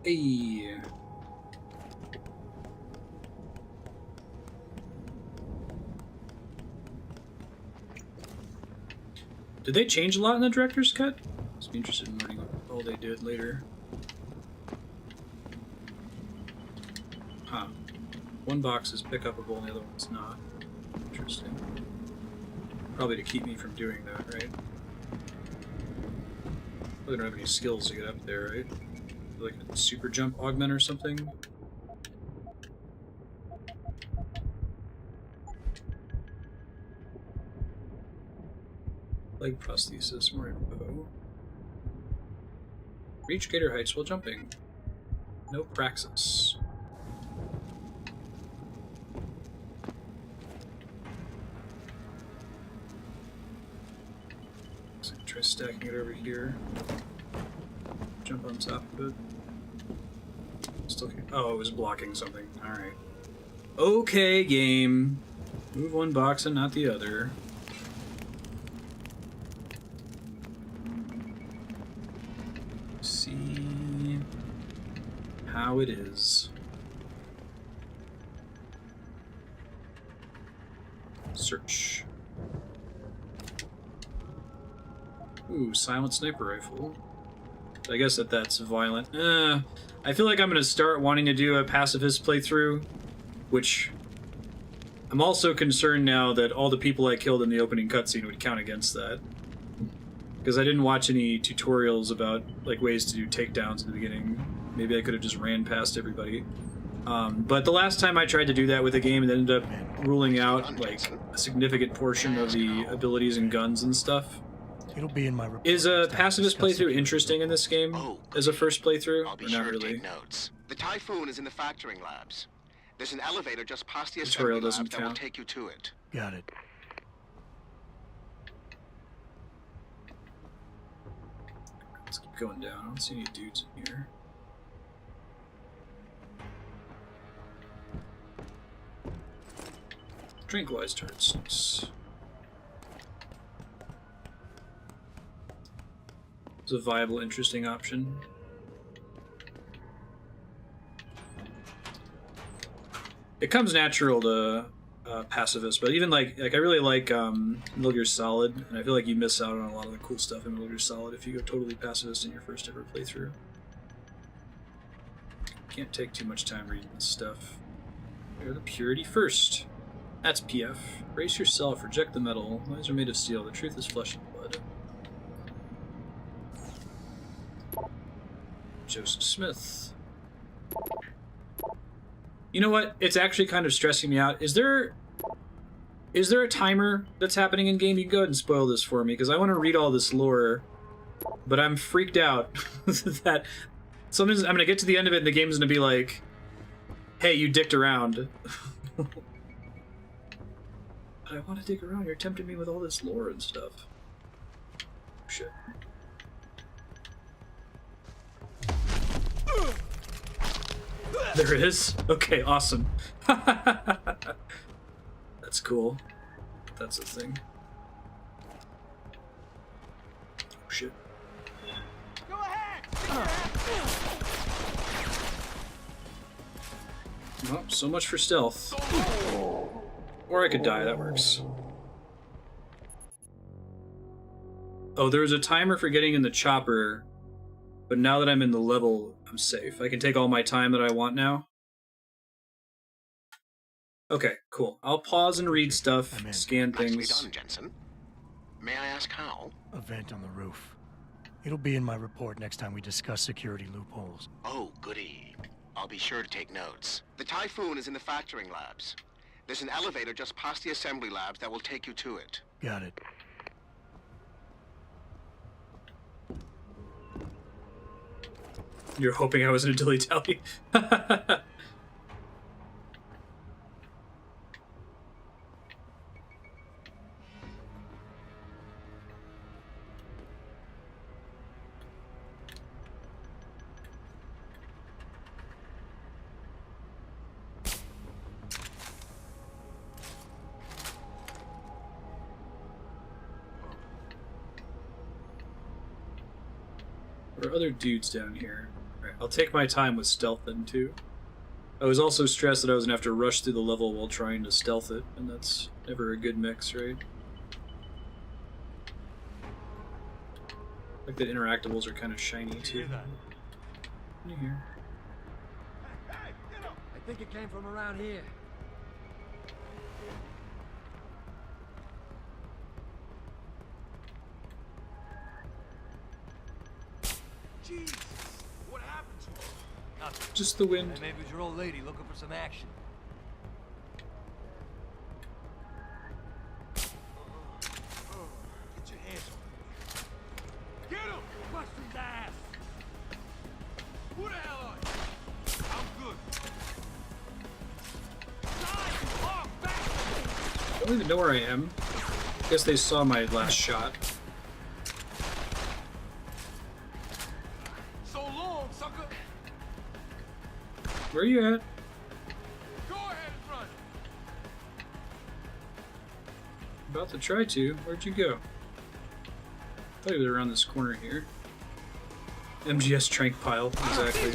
Hey. Did they change a lot in the director's cut? I'd be interested in learning what all they did later. Huh. One box is pick-upable and the other one's not. Interesting. Probably to keep me from doing that, right? Probably don't have any skills to get up there, right? Like a super jump augment or something? Leg prosthesis, more info. Reach greater heights while jumping. No praxis. So try stacking it over here. Jump on top of it. Still can't. Oh, it was blocking something. Alright. Okay, game. Move one box and not the other. See how it is. Search. Ooh, silent sniper rifle. I guess that's violent. I feel like I'm gonna start wanting to do a pacifist playthrough, which I'm also concerned now that all the people I killed in the opening cutscene would count against that. Because I didn't watch any tutorials about like ways to do takedowns in the beginning. Maybe I could have just ran past everybody. But the last time I tried to do that with a game, it ended up ruling out like a significant portion of the abilities and guns and stuff. It'll be in my report. Is a pacifist playthrough interesting in this game as a first playthrough? I'll be Or sure not to really? take notes. The Typhoon is in the factoring labs. There's an elevator just past the Tutorial assembly doesn't lab that will count. take you to it. Got it. Let's keep going down. I don't see any dudes in here. Tranquilized tarts. Nice. It's a viable, interesting option. It comes natural to pacifist, but even like I really like Metal Gear Solid, and I feel like you miss out on a lot of the cool stuff in Metal Gear Solid if you go totally pacifist in your first ever playthrough. Can't take too much time reading this stuff. Clear the purity first. That's PF. Brace yourself, reject the metal. Lies are made of steel. The truth is flesh and blood. Joseph Smith. You know what? It's actually kind of stressing me out. Is there a timer that's happening in game? You can go ahead and spoil this for me, because I want to read all this lore, but I'm freaked out that sometimes I'm going to get to the end of it and the game's going to be like, hey, you dicked around. But I want to dig around. You're tempting me with all this lore and stuff. Shit. There is? Okay, awesome. That's cool. That's a thing. Oh, shit. Go ahead! Well, so much for stealth. Or I could die, that works. Oh, there was a timer for getting in the chopper, but now that I'm in the level, I'm safe. I can take all my time that I want now. Okay, cool. I'll pause and read stuff, scan Nicely things. done, Jensen. May I ask how? A vent on the roof. It'll be in my report next time we discuss security loopholes. Oh, goody. I'll be sure to take notes. The Typhoon is in the factoring labs. There's an elevator just past the assembly labs that will take you to it. Got it. You're hoping I wasn't a dilly-dally. There are other dudes down here. Right, I'll take my time with stealth then too. I was also stressed that I was gonna have to rush through the level while trying to stealth it, and that's never a good mix, right? Like the interactables are kind of shiny too. Can you hear? I think it came from around here. Jesus, what happened to her? Nothing. Just the wind. Maybe it was your old lady looking for some action. Get your hands on him. Get him! Bust his ass! Who the hell are you? I'm good. I don't even know where I am. Guess they saw my last shot. So long, sucker! Where are you at? Go ahead and run! About to try to. Where'd you go? I thought you were around this corner here. MGS trank pile, exactly.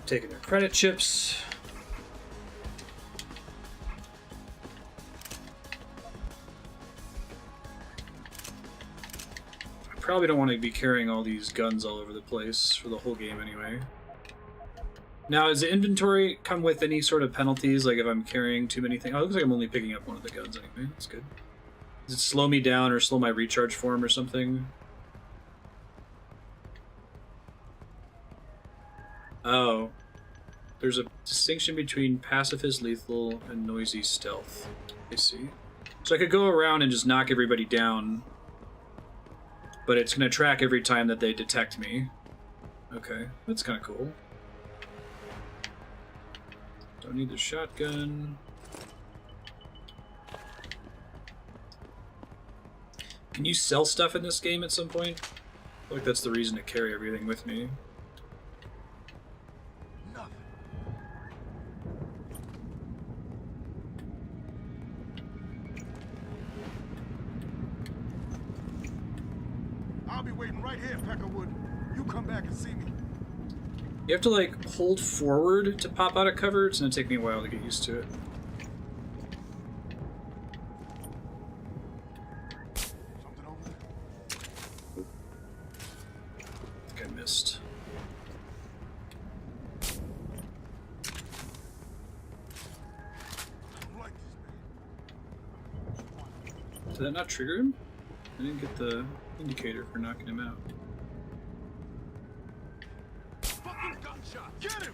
Taking their credit chips. I probably don't want to be carrying all these guns all over the place for the whole game anyway. Now, does the inventory come with any sort of penalties, like if I'm carrying too many things? Oh, it looks like I'm only picking up one of the guns anyway. That's good. Does it slow me down or slow my recharge form or something? Oh. There's a distinction between pacifist lethal and noisy stealth. I see. So I could go around and just knock everybody down, but it's going to track every time that they detect me. Okay, that's kind of cool. Don't need the shotgun. Can you sell stuff in this game at some point? I feel like that's the reason to carry everything with me. I'll be waiting right here, Peckerwood. You come back and see me. You have to, like, hold forward to pop out of cover. It's gonna take me a while to get used to it. Something over there? I think I missed. Did that not trigger him? I didn't get the indicator for knocking him out. Get him!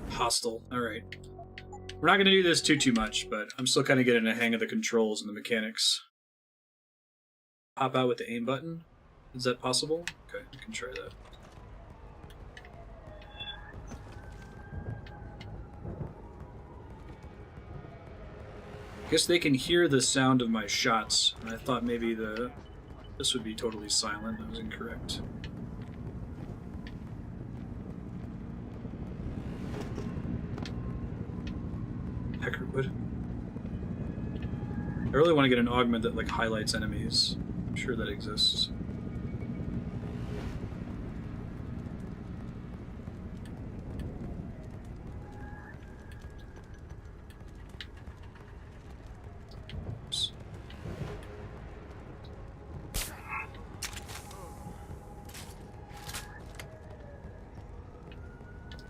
Hostile. Alright. We're not going to do this too much, but I'm still kind of getting a hang of the controls and the mechanics. Pop out with the aim button? Is that possible? Okay, I can try that. I guess they can hear the sound of my shots, and I thought maybe the This would be totally silent. That was incorrect. Heckerwood. I really want to get an augment that like highlights enemies. I'm sure that exists. Oops.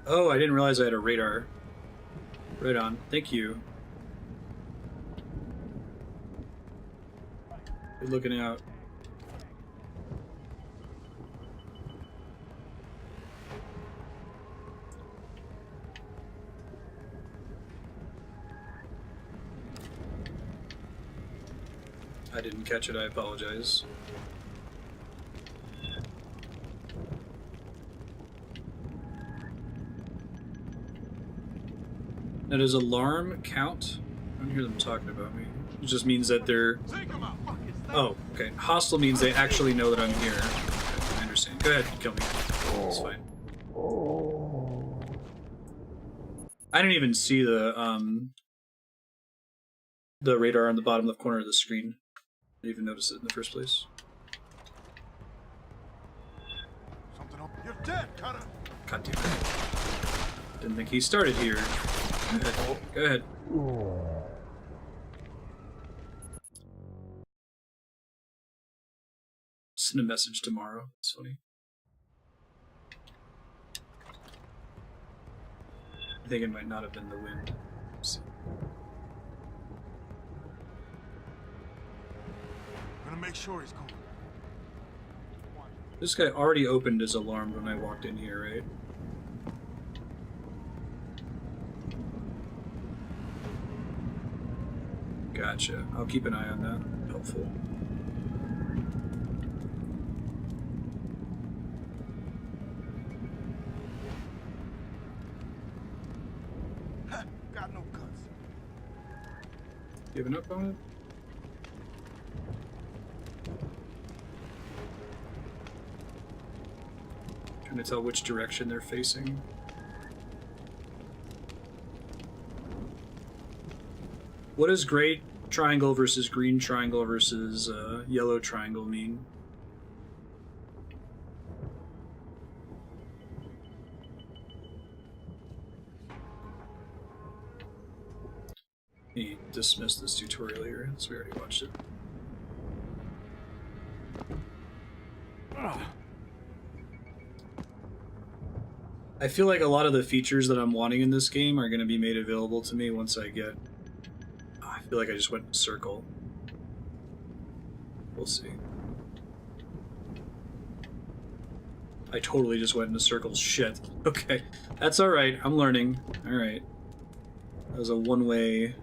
Oh, I didn't realize I had a radar. Right on. Thank you. Good looking out. I didn't catch it, I apologize. Now, does alarm count? I don't hear them talking about me. It just means that they're... Oh, okay. Hostile means they actually know that I'm here. Okay, I understand. Go ahead, kill me. It's fine. I didn't even see the radar on the bottom left corner of the screen. I didn't even notice it in the first place. Something up. You're dead, Cutter. God damn it. Didn't think he started here. Go ahead. Go ahead. Send a message tomorrow. It's funny. I think it might not have been the wind. Let's see. I'm gonna make sure he's gone. This guy already opened his alarm when I walked in here, right? Gotcha. I'll keep an eye on that. Helpful. Got no guts. Giving up on it? Trying to tell which direction they're facing. What does gray triangle versus green triangle versus yellow triangle mean? Let me dismiss this tutorial here, since we already watched it. I feel like a lot of the features that I'm wanting in this game are going to be made available to me once I get... I feel like I just went in a circle. We'll see. I totally just went in a circle. Shit. Okay. That's alright. I'm learning. Alright. That was a one-way...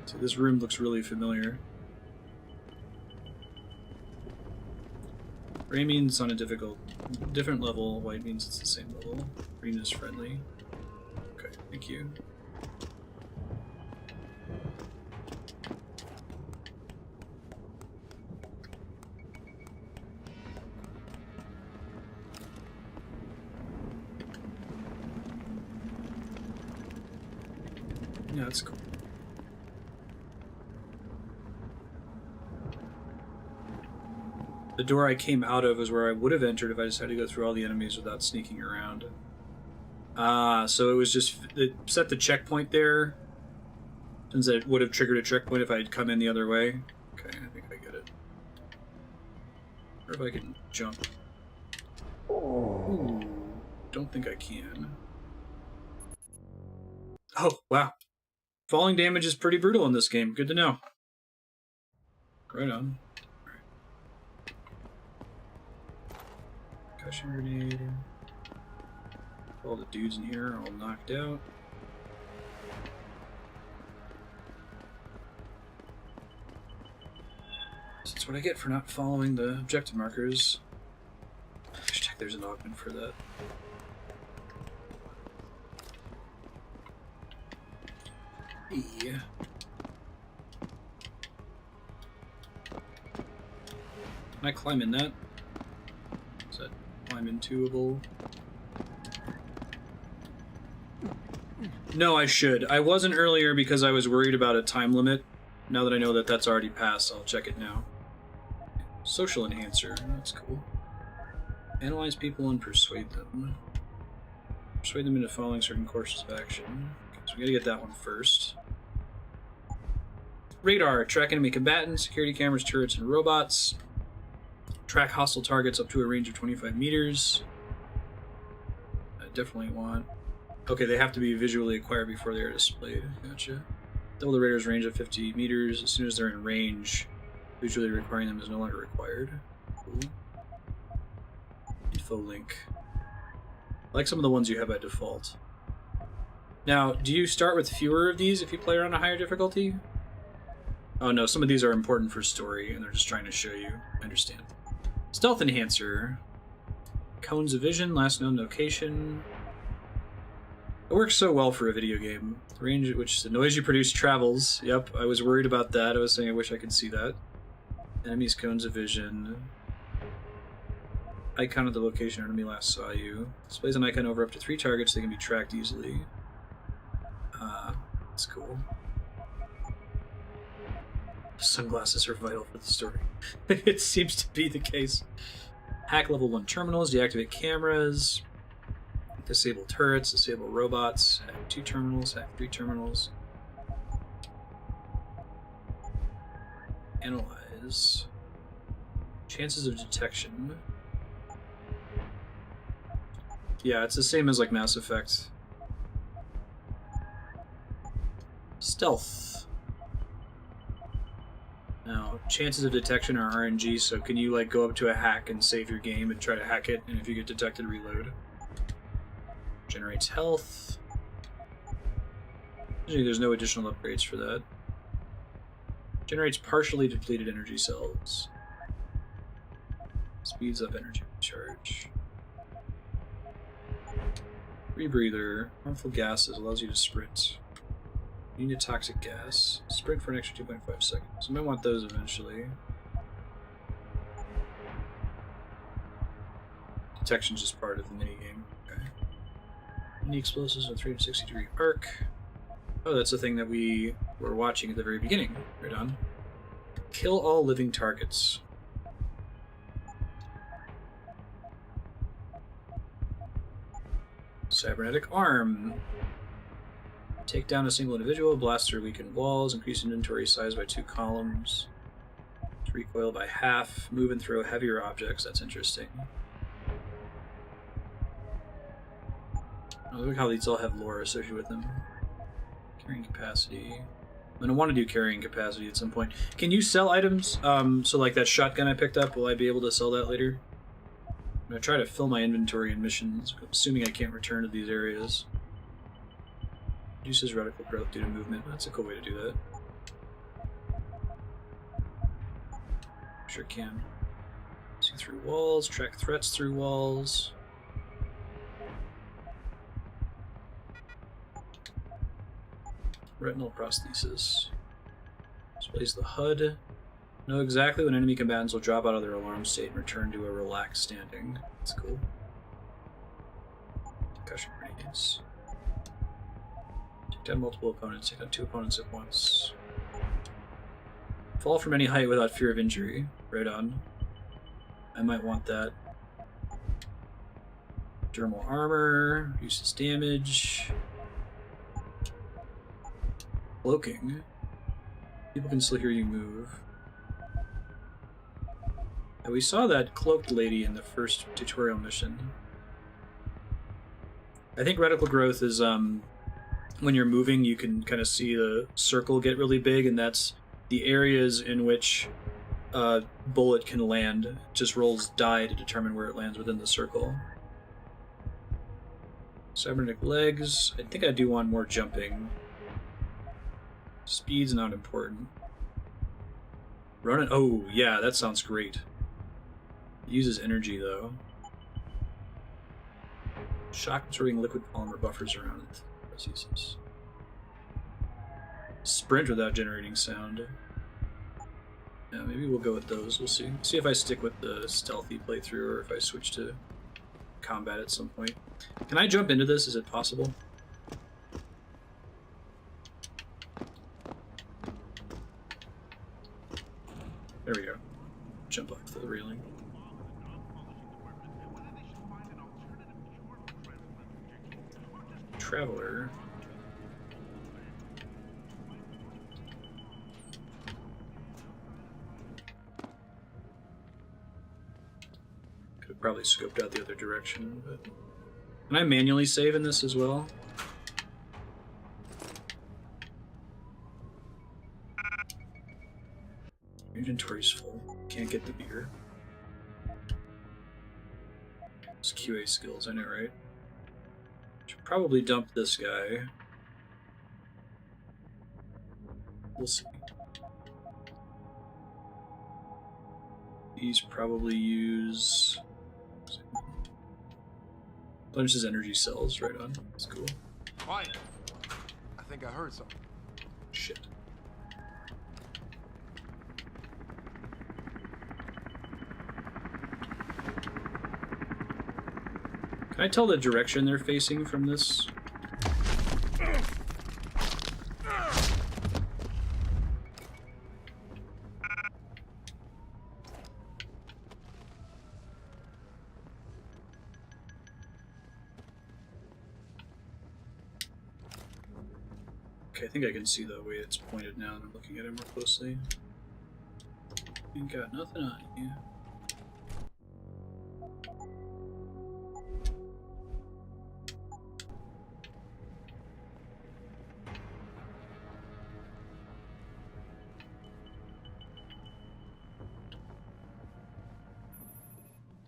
See, this room looks really familiar. Gray means on a different level. White means it's the same level. Green is friendly. Okay, thank you. Yeah, that's cool. The door I came out of is where I would have entered if I just had to go through all the enemies without sneaking around. Ah, so it was just... It set the checkpoint there, since it would have triggered a checkpoint if I had come in the other way. Okay, I think I get it. Or if I can jump. Ooh, don't think I can. Oh, wow. Falling damage is pretty brutal in this game. Good to know. Right on. Concussion grenade. All the dudes in here are all knocked out. So that's what I get for not following the objective markers. Hashtag there's an augment for that. Yeah. Can I climb in that? Is that climb intuable? No, I should. I wasn't earlier because I was worried about a time limit. Now that I know that that's already passed, I'll check it now. Social enhancer. That's cool. Analyze people and persuade them. Persuade them into following certain courses of action. Okay, so we gotta get that one first. Radar. Track enemy combatants, security cameras, turrets, and robots. Track hostile targets up to a range of 25 meters. I definitely want... Okay, they have to be visually acquired before they are displayed. Gotcha. Double the radar's range of 50 meters. As soon as they're in range, visually requiring them is no longer required. Cool. Info link. I like some of the ones you have by default. Now, do you start with fewer of these if you play on a higher difficulty? Oh no, some of these are important for story, and they're just trying to show you. I understand. Stealth enhancer. Cones of vision, last known location. It works so well for a video game. The range at which the noise you produce travels. Yep, I was worried about that. I was saying I wish I could see that. Enemies' cones of vision. Icon of the location enemy last saw you. Displays an icon over up to 3 targets. They can be tracked easily. That's cool. Sunglasses are vital for the story. It seems to be the case. Hack level 1 terminals. Deactivate cameras. Disable turrets, disable robots, hack 2 terminals, hack 3 terminals. Analyze. Chances of detection. Yeah, it's the same as like Mass Effect. Stealth. Now, chances of detection are RNG, so can you like go up to a hack and save your game and try to hack it, and if you get detected, reload? Generates health. Usually there's no additional upgrades for that. Generates partially depleted energy cells. Speeds up energy recharge. Rebreather. Harmful gases allows you to sprint. You need a toxic gas. Sprint for an extra 2.5 seconds. I might want those eventually. Detection's just part of the minigame. Okay. Any explosives with 360-degree arc. Oh, that's the thing that we were watching at the very beginning. Right on. Kill all living targets. Cybernetic arm. Take down a single individual, blast through weakened walls, increase inventory size by 2 columns. Recoil by half, move and throw heavier objects. That's interesting. Oh, look how these all have lore associated with them. Carrying capacity. I'm going to want to do carrying capacity at some point. Can you sell items? So like that shotgun I picked up, will I be able to sell that later? I'm going to try to fill my inventory in missions, assuming I can't return to these areas. Reduces radical growth due to movement. That's a cool way to do that. Sure can. See through walls, track threats through walls. Retinal prosthesis. Displays the HUD. Know exactly when enemy combatants will drop out of their alarm state and return to a relaxed standing. That's cool. Concussion grenades. Take down multiple opponents. Take down 2 opponents at once. Fall from any height without fear of injury. Right on. I might want that. Dermal armor. Reduces damage. Cloaking. People can still hear you move. And we saw that cloaked lady in the first tutorial mission. I think radical growth is when you're moving you can kind of see the circle get really big, and that's the areas in which a bullet can land. It just rolls die to determine where it lands within the circle. Cybernetic legs. I think I do want more jumping. Speed's not important. Running. Oh, yeah, that sounds great. It uses energy, though. Shock absorbing liquid polymer buffers around it. Prosthesis. Sprint without generating sound. Yeah, maybe we'll go with those. We'll see. See if I stick with the stealthy playthrough or if I switch to combat at some point. Can I jump into this? Is it possible? There we go. Jump off the railing. Traveler. Could have probably scoped out the other direction, but can I manually save in this as well? Inventory's full. Can't get the beer. It's QA skills, I know, right? Should probably dump this guy. We'll see. These probably use Punches energy cells right on. That's cool. Quiet. I think I heard something. Shit. Can I tell the direction they're facing from this? Okay, I think I can see the way it's pointed now that I'm looking at it more closely. Ain't got nothing on you.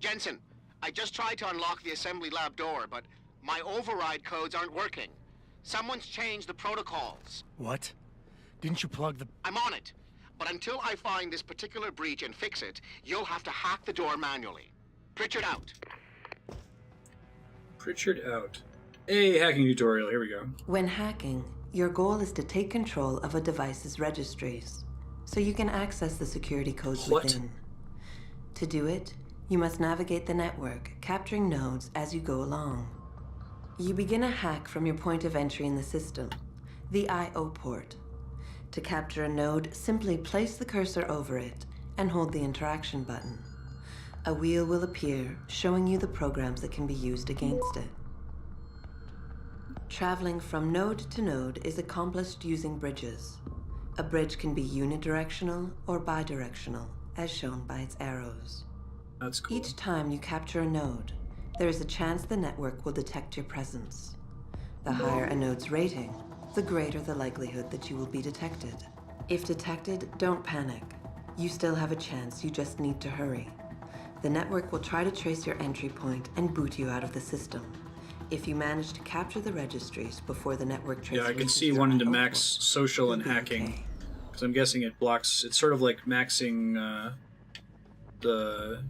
Jensen, I just tried to unlock the assembly lab door, but my override codes aren't working. Someone's changed the protocols. What? Didn't you plug the... I'm on it. But until I find this particular breach and fix it, you'll have to hack the door manually. Pritchard out. Pritchard out. Hey, hacking tutorial, here we go. When hacking, your goal is to take control of a device's registries, so you can access the security codes within. To do it, you must navigate the network, capturing nodes as you go along. You begin a hack from your point of entry in the system, the I/O port. To capture a node, simply place the cursor over it and hold the interaction button. A wheel will appear, showing you the programs that can be used against it. Traveling from node to node is accomplished using bridges. A bridge can be unidirectional or bidirectional, as shown by its arrows. That's cool. Each time you capture a node, there is a chance the network will detect your presence. The higher a node's rating, the greater the likelihood that you will be detected. If detected, don't panic. You still have a chance, you just need to hurry. The network will try to trace your entry point and boot you out of the system. If you manage to capture the registries before the network traces... Yeah, I can see wanting to max social and hacking. Because I'm guessing it blocks... It's sort of like maxing the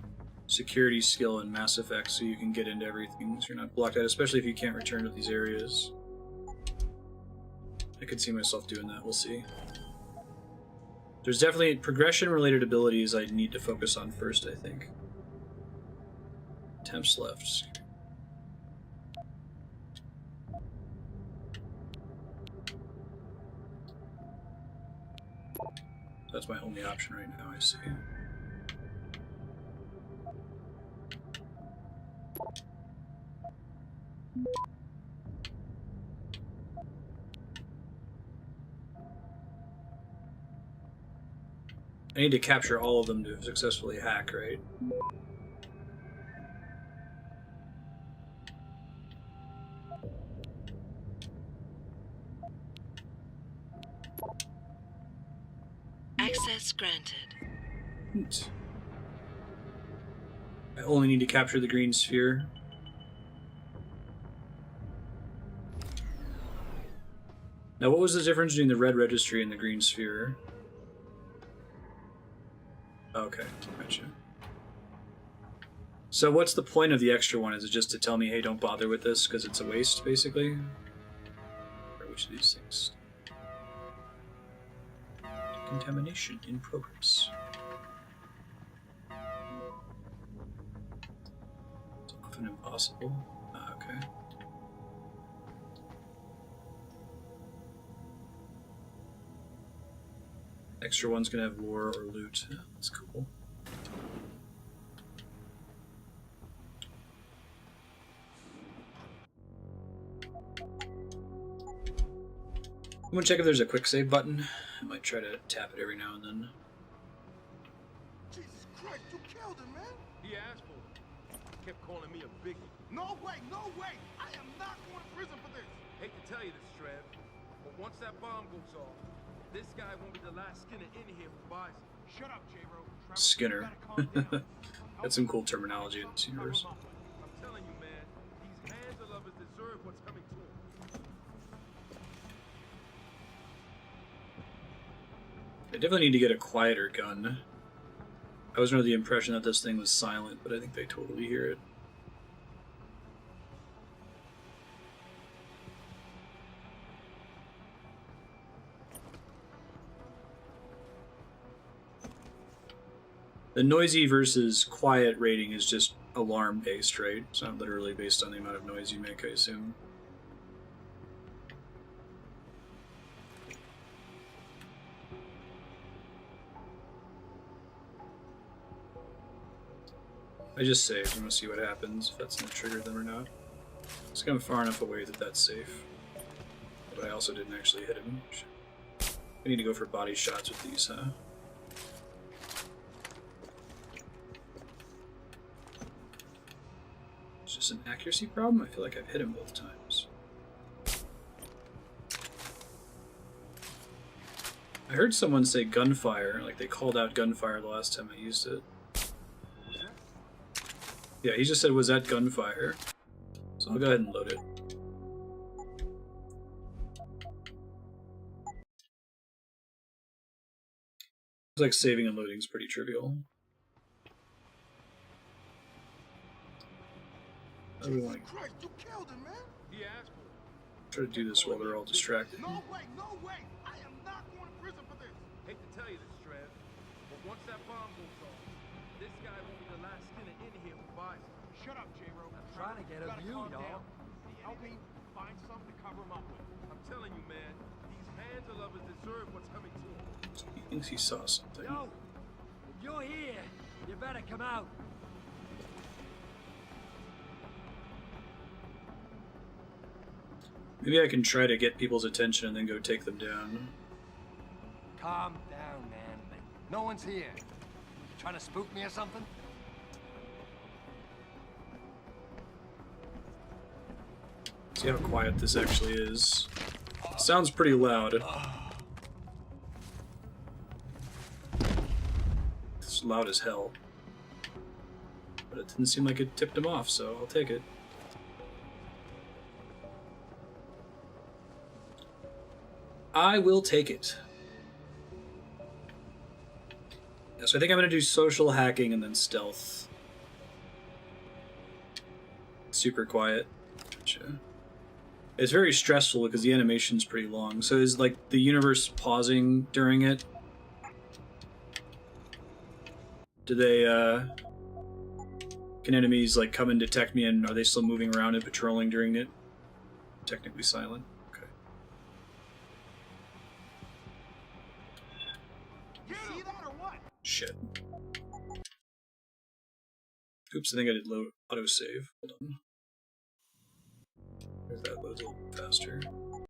security skill in Mass Effect so you can get into everything so you're not blocked out, especially if you can't return to these areas. I could see myself doing that, we'll see. There's definitely progression-related abilities I need to focus on first, I think. Temps left. That's my only option right now, I see. I need to capture all of them to successfully hack, right? Access granted. I only need to capture the green sphere. Now, what was the difference between the red registry and the green sphere? Okay, gotcha. So what's the point of the extra one? Is it just to tell me, hey, don't bother with this because it's a waste, basically? Or which of these things? Contamination in progress. and impossible. Okay. Extra one's gonna have lore or loot. That's cool. I'm gonna check if there's a quick save button. I might try to tap it every now and then. Jesus Christ, you killed him, man! He asked for it. Kept calling me a biggie. No way, no way! I am not going to prison for this! Hate to tell you this, Trev, but once that bomb goes off, this guy won't be the last Skinner in here who buys it. Shut up, J-Ro. Skinner. That's some cool terminology in this universe. I'm telling you, man, these hands of lovers deserve what's coming to them. I definitely need to get a quieter gun. I was under the impression that this thing was silent, but I think they totally hear it. The noisy versus quiet rating is just alarm based, right? It's not literally based on the amount of noise you make, I assume. I just saved. I'm gonna see what happens, if that's gonna trigger them or not. It's come far enough away that that's safe. But I also didn't actually hit him. I need to go for body shots with these, huh? It's just an accuracy problem? I feel like I've hit him both times. I heard someone say gunfire, like they called out gunfire the last time I used it. Yeah, he just said, was that gunfire? So I'll go ahead and load it. It's like saving and loading is pretty trivial. I really want to Christ, you killed him, man! He asked for it. try to do this while they're all distracted. No way, no way! I am not going to prison for this! Hate to tell you this, Trev, but once that bomb goes off, this guy won't be the last Skinner in here who buys it. Shut up, J-Ro. I'm trying to get a view, dog. Help me find something to cover him up with. I'm telling you, man, these hands of lovers deserve what's coming to them. He thinks he saw something. Yo, if you're here, you better come out. Maybe I can try to get people's attention and then go take them down. Calm down, man. No one's here. You trying to spook me or something? See how quiet this actually is. Sounds pretty loud. It's loud as hell. But it didn't seem like it tipped him off, so I'll take it. I will take it. Yeah, so I think I'm going to do social hacking and then stealth. Super quiet. Gotcha. It's very stressful because the animation's pretty long. So is like the universe pausing during it? Do they, can enemies like come and detect me, and are they still moving around and patrolling during it? Technically silent. Okay. You see that or what? Shit. Oops, I think I did load autosave. Hold on. If that loads a little faster. I'm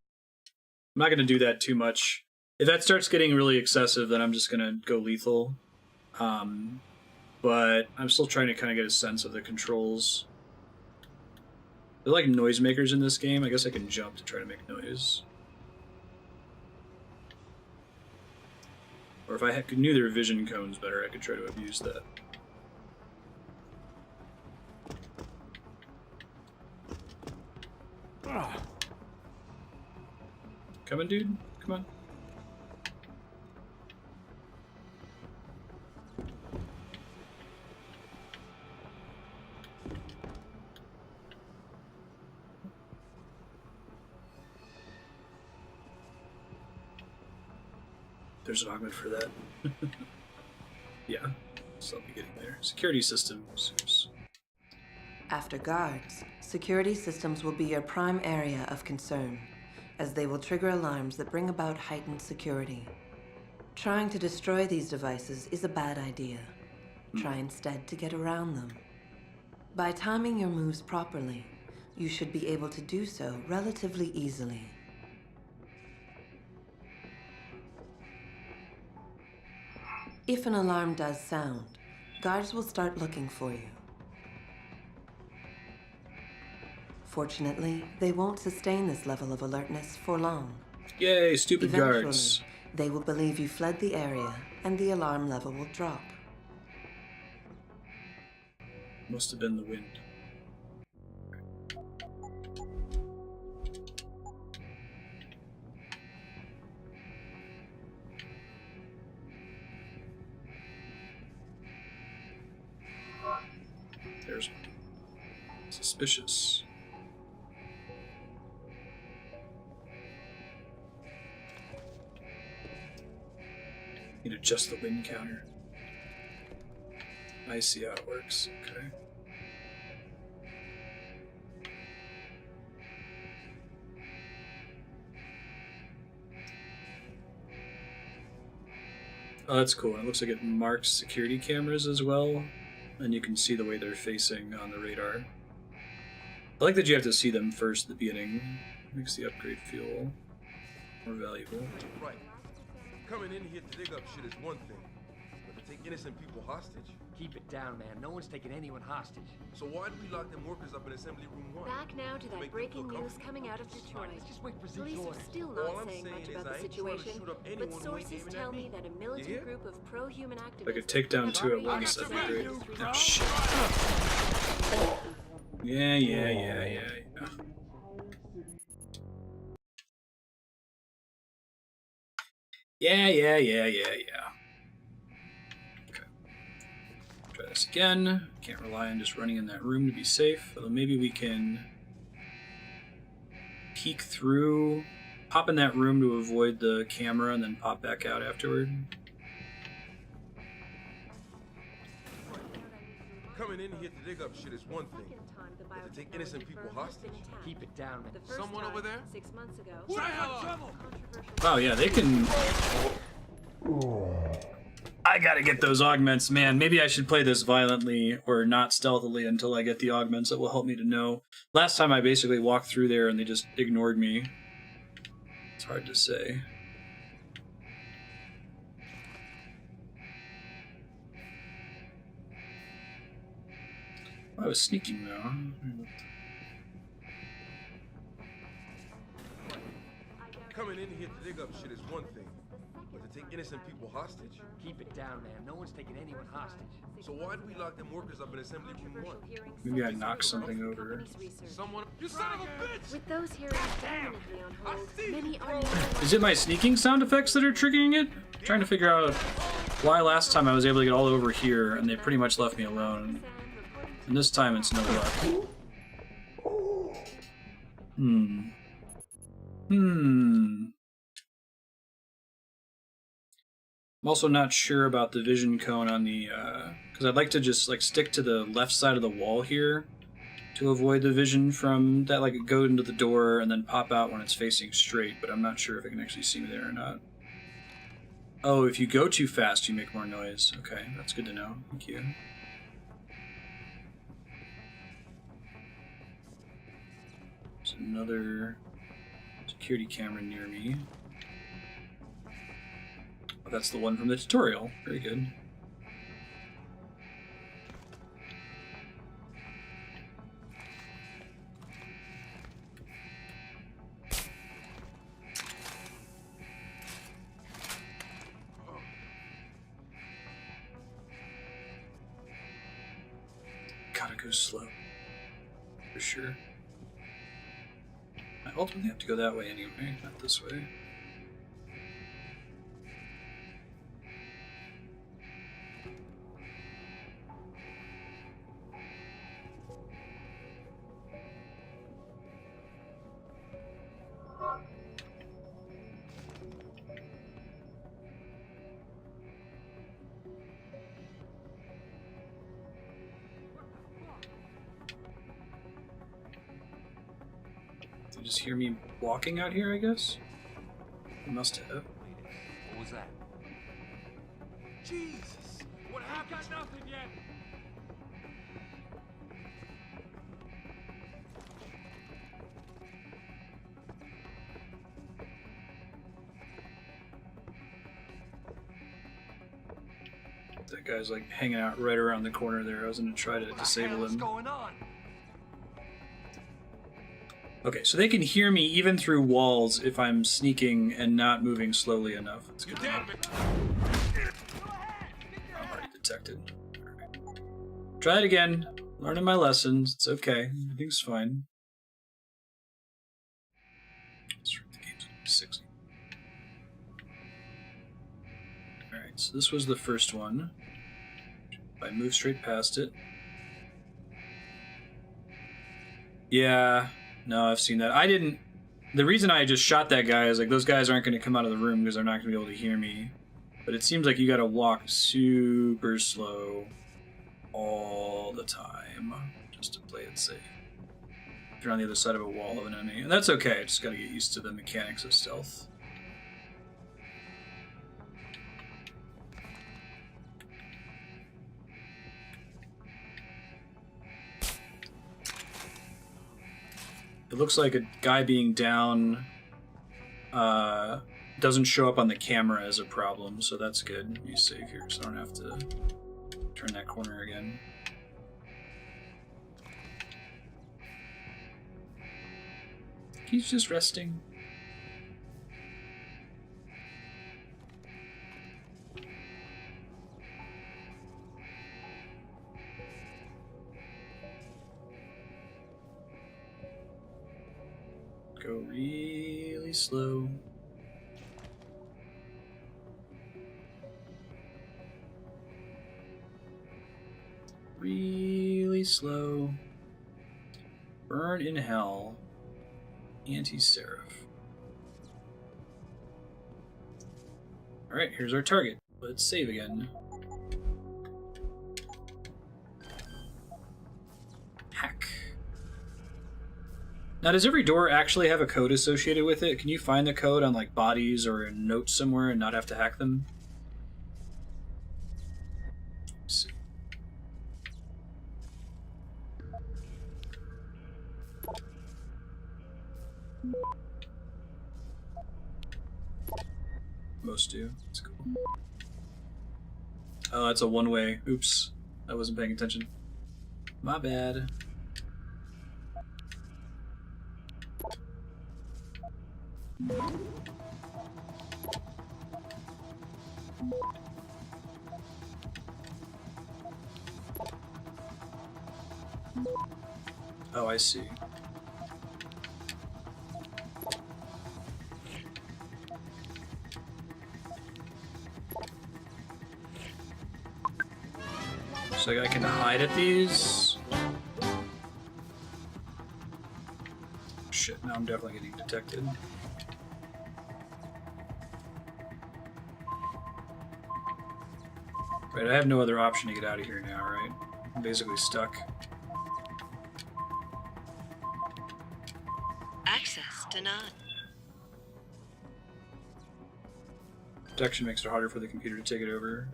not going to do that too much. If that starts getting really excessive, then I'm just going to go lethal. But I'm still trying to kind of get a sense of the controls. They're like noisemakers in this game. I guess I can jump to try to make noise. Or if I knew their vision cones better, I could try to abuse that. Coming, dude? Come on. There's an augment for that. Yeah, so I'll be getting there. Security systems. After guards, security systems will be your prime area of concern, as they will trigger alarms that bring about heightened security. Trying to destroy these devices is a bad idea. Try instead to get around them. By timing your moves properly, you should be able to do so relatively easily. If an alarm does sound, guards will start looking for you. Fortunately, they won't sustain this level of alertness for long. Yay, stupid Eventually, guards. they will believe you fled the area, and the alarm level will drop. Must have been the wind. There's one. Suspicious. Need to adjust the wind counter. I see how it works. Okay. Oh, that's cool. It looks like it marks security cameras as well, and you can see the way they're facing on the radar. I like that you have to see them first at the beginning. Makes the upgrade feel more valuable. Right. Coming in here to dig up shit is one thing, but to take innocent people hostage? Keep it down, man. No one's taking anyone hostage. So why do we lock them workers up in Assembly Room 1? Back now to that breaking news coming out of Detroit. Just wait for Zeke's Police are order. still All not I'm saying saying much is about I the ain't trying to situation, shoot up anyone but who ain't sources aiming tell at me me. that a You militant hear? group of pro-human activists... I could take down two at once, that'd be great. Oh, shit. Yeah. Yeah. Okay. Try this again. Can't rely on just running in that room to be safe. Although maybe we can peek through, pop in that room to avoid the camera, and then pop back out afterward. Coming in here to dig up shit is one thing, but to take innocent people hostage? Keep it down, man. Someone over there? 6 months ago... Who the hell are you? Oh yeah, they can... I gotta get those augments, man. Maybe I should play this violently or not stealthily until I get the augments. That will help me to know. Last time I basically walked through there and they just ignored me. It's hard to say. I was sneaking though. Coming in here to dig up shit is one thing, but to take innocent people hostage? Keep it down, man. No one's taking anyone hostage. So why do we lock them workers up in Assembly Room 1? Maybe I knocked something over. Someone... You son of a bitch! With those hearings permanently on hold, many are now... Is it my sneaking sound effects that are triggering it? I'm trying to figure out why last time I was able to get all over here and they pretty much left me alone. And this time it's no luck. I'm also not sure about the vision cone on the, because I'd like to just like stick to the left side of the wall here to avoid the vision from that, like go into the door and then pop out when it's facing straight, but I'm not sure if it can actually see me there or not. Oh, if you go too fast, you make more noise. Okay, that's good to know. Thank you. There's another security camera near me. Oh, that's the one from the tutorial. Very good. Gotta go slow. For sure. I ultimately have to go that way anyway, not this way. You just hear me walking out here, I guess? You must have. What was that? Jesus! What happened? I got nothing yet! That guy's like hanging out right around the corner there. I was gonna try to disable him. What's going on? Okay, so they can hear me even through walls if I'm sneaking and not moving slowly enough. That's good to know. I'm already detected. Right. Try it again. Learning my lessons. It's okay. Everything's fine. Let's rate the game's 60. Alright, so this was the first one. If I move straight past it. Yeah. No, I've seen that. I didn't... The reason I just shot that guy is like, those guys aren't going to come out of the room because they're not going to be able to hear me. But it seems like you got to walk super slow all the time just to play it safe. If you're on the other side of a wall of an enemy. And that's okay, I just got to get used to the mechanics of stealth. It looks like a guy being down doesn't show up on the camera as a problem, so that's good. Let me save here so I don't have to turn that corner again. He's just resting. Go really slow. Really slow. Burn in hell. Anti-Sarif. Alright, here's our target. Let's save again. Hack. Now, does every door actually have a code associated with it? Can you find the code on, like, bodies or a note somewhere and not have to hack them? Let's see. Most do. That's cool. Oh, that's a one-way. Oops. I wasn't paying attention. My bad. Oh, I see. So I can hide at these. Shit, now I'm definitely getting detected. Right, I have no other option to get out of here now, right? I'm basically stuck. Access denied. Detection makes it harder for the computer to take it over.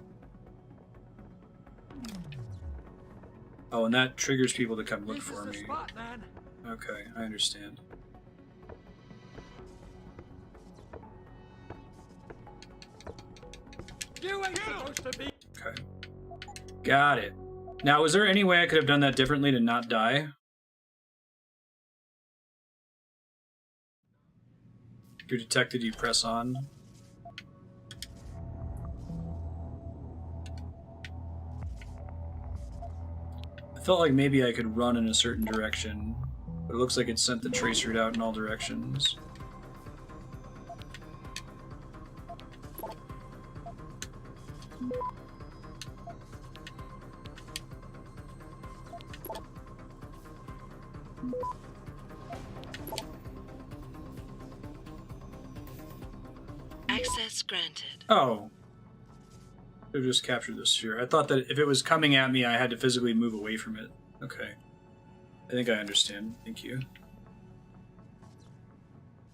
Oh, and that triggers people to come look for me. Okay, I understand. You ain't supposed to be. Okay. Got it. Now, was there any way I could have done that differently to not die? If you're detected, you press on. I felt like maybe I could run in a certain direction, but it looks like it sent the trace route out in all directions. Access granted. Oh. I've just captured the sphere. I thought that if it was coming at me, I had to physically move away from it. Okay. I think I understand. Thank you.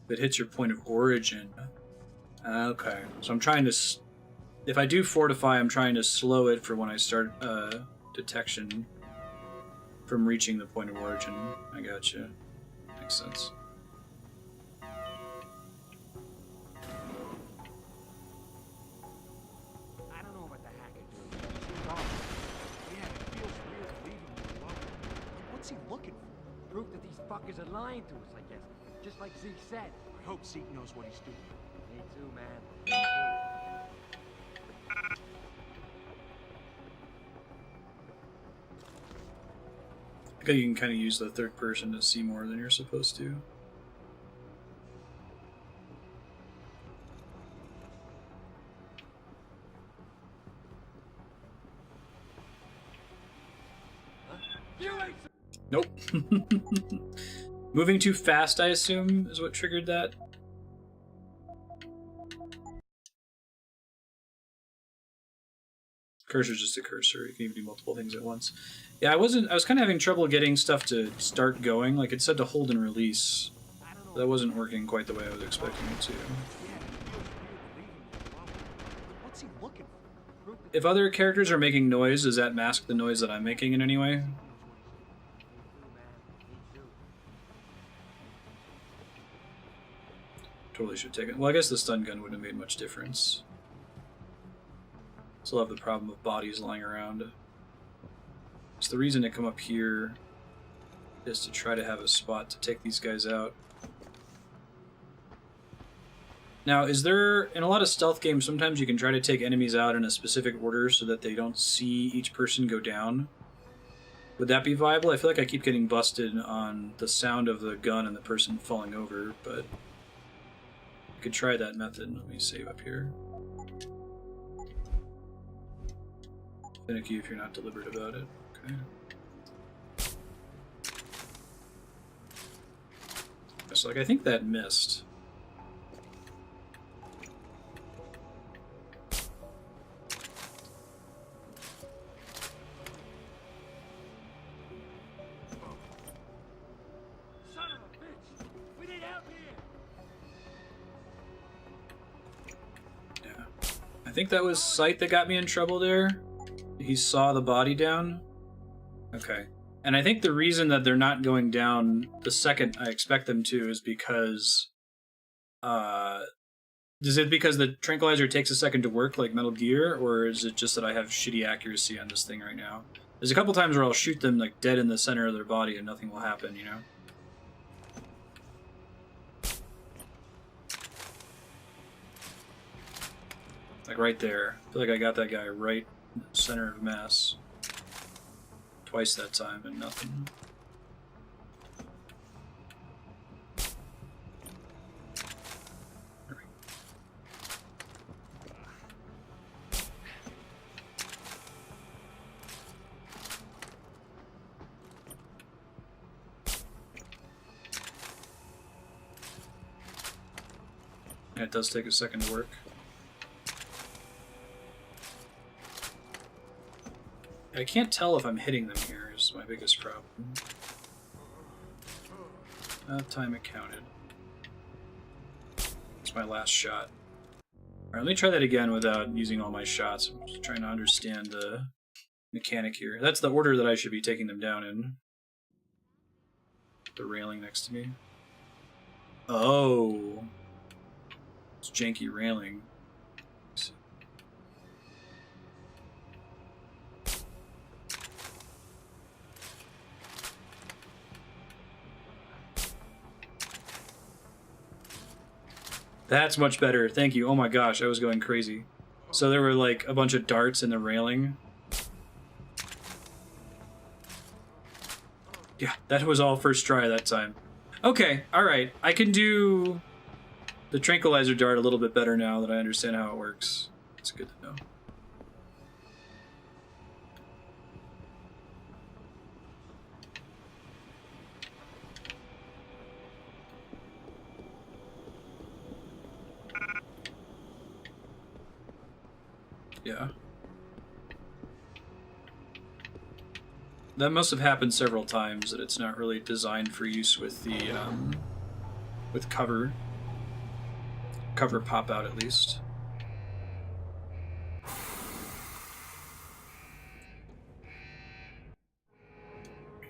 It hits your point of origin. Okay, so I'm trying to... If I do fortify, I'm trying to slow it for when I start detection from reaching the point of origin. I gotcha. Makes sense. I don't know about the hacker dude. He seems awful. Yeah, it feels weird leaving him alone. What's he looking for? Proof that these fuckers are lying to us, I guess. Just like Zeke said. I hope Zeke knows what he's doing. Me too, man. Me too. I think you can kind of use the third person to see more than you're supposed to. Nope. Moving too fast, I assume, is what triggered that. Cursor's just a cursor. You can even do multiple things at once. Yeah, I was kind of having trouble getting stuff to start going. Like, it said to hold and release. That wasn't working quite the way I was expecting it to. If other characters are making noise, does that mask the noise that I'm making in any way? Totally should take it. Well, I guess the stun gun wouldn't have made much difference. Still have the problem of bodies lying around. So the reason to come up here is to try to have a spot to take these guys out. Now, is there, in a lot of stealth games, sometimes you can try to take enemies out in a specific order so that they don't see each person go down? Would that be viable? I feel like I keep getting busted on the sound of the gun and the person falling over, but I could try that method. Let me save up here. Finicky if you're not deliberate about it. Okay. So, like, I think that missed. Son of a bitch! We need help here! Yeah. I think that was Sight that got me in trouble there. He saw the body down. Okay. And I think the reason that they're not going down the second I expect them to is because... is it because the tranquilizer takes a second to work like Metal Gear, or is it just that I have shitty accuracy on this thing right now? There's a couple times where I'll shoot them like dead in the center of their body and nothing will happen, you know? Like right there. I feel like I got that guy right in the center of mass. Twice that time and nothing. Yeah, it does take a second to work. I can't tell if I'm hitting them here is my biggest problem. Time it counted. It's my last shot. Alright, let me try that again without using all my shots. I'm just trying to understand the mechanic here. That's the order that I should be taking them down in. The railing next to me. Oh. It's janky railing. That's much better. Thank you. Oh my gosh, I was going crazy. So there were like a bunch of darts in the railing. Yeah, that was all first try that time. Okay, alright. I can do the tranquilizer dart a little bit better now that I understand how it works. It's good to know. Yeah. That must have happened several times, that it's not really designed for use with the, with cover. cover pop out at least.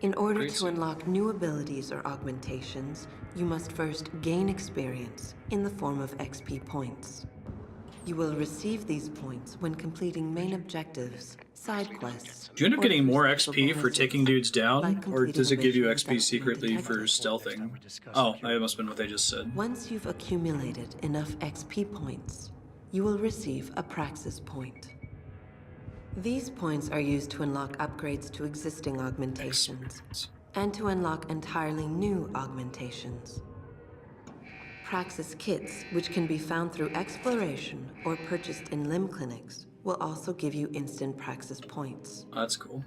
In order Great to scene. unlock new abilities or augmentations, you must first gain experience in the form of XP points. You will receive these points when completing main objectives, side quests. Do you end up or getting through more special XP for bonuses, taking dudes down, like or does it completing give you missions XP that have been secretly for detected. stealthing? Oh, that must have been what they just said. Once you've accumulated enough XP points, you will receive a Praxis point. These points are used to unlock upgrades to existing augmentations and to unlock entirely new augmentations. Praxis Kits, which can be found through exploration or purchased in limb clinics, will also give you instant Praxis points. Oh, that's cool.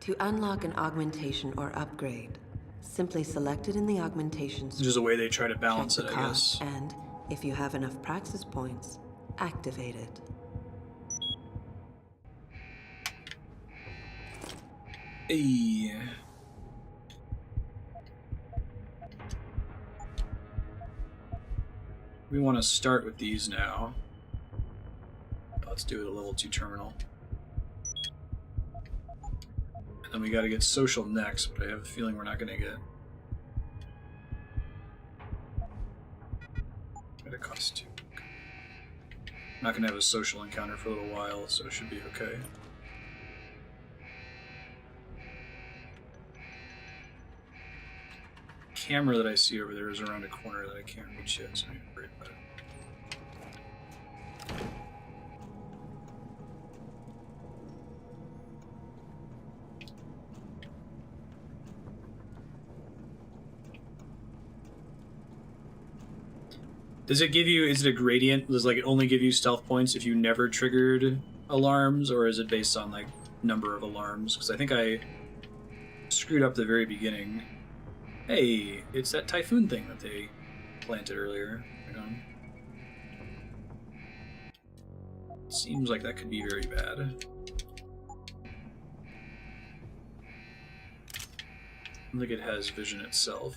To unlock an augmentation or upgrade, simply select it in the augmentations. Which is a way they try to balance check it, the I cost, guess. and if you have enough Praxis points, activate it. Hey. We want to start with these now. Let's do it a level 2 terminal. And then we got to get social next, but I have a feeling we're not going to get. It costs 2. I'm not going to have a social encounter for a little while, so it should be okay. Camera that I see over there is around a corner that I can't reach yet, so I need to worry about it. Does it give you, is it a gradient? Does like it only give you stealth points if you never triggered alarms, or is it based on like number of alarms? Because I think I screwed up the very beginning. Hey, it's that typhoon thing that they planted earlier. Hang on. Seems like that could be very bad. I don't think it has vision itself.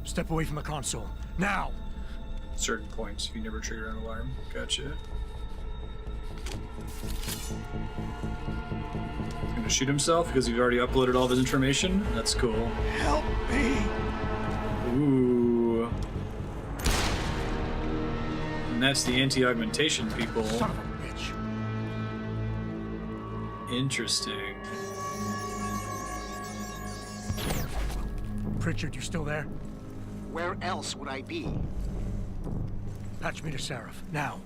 Step away from the console. Now! Certain points if you never trigger an alarm. Gotcha. He's gonna shoot himself because he's already uploaded all of his information. That's cool. Help me! Ooh. And that's the anti-augmentation people. Son of a bitch. Interesting. Pritchard, you still there? Where else would I be? Patch me to Sarif, now.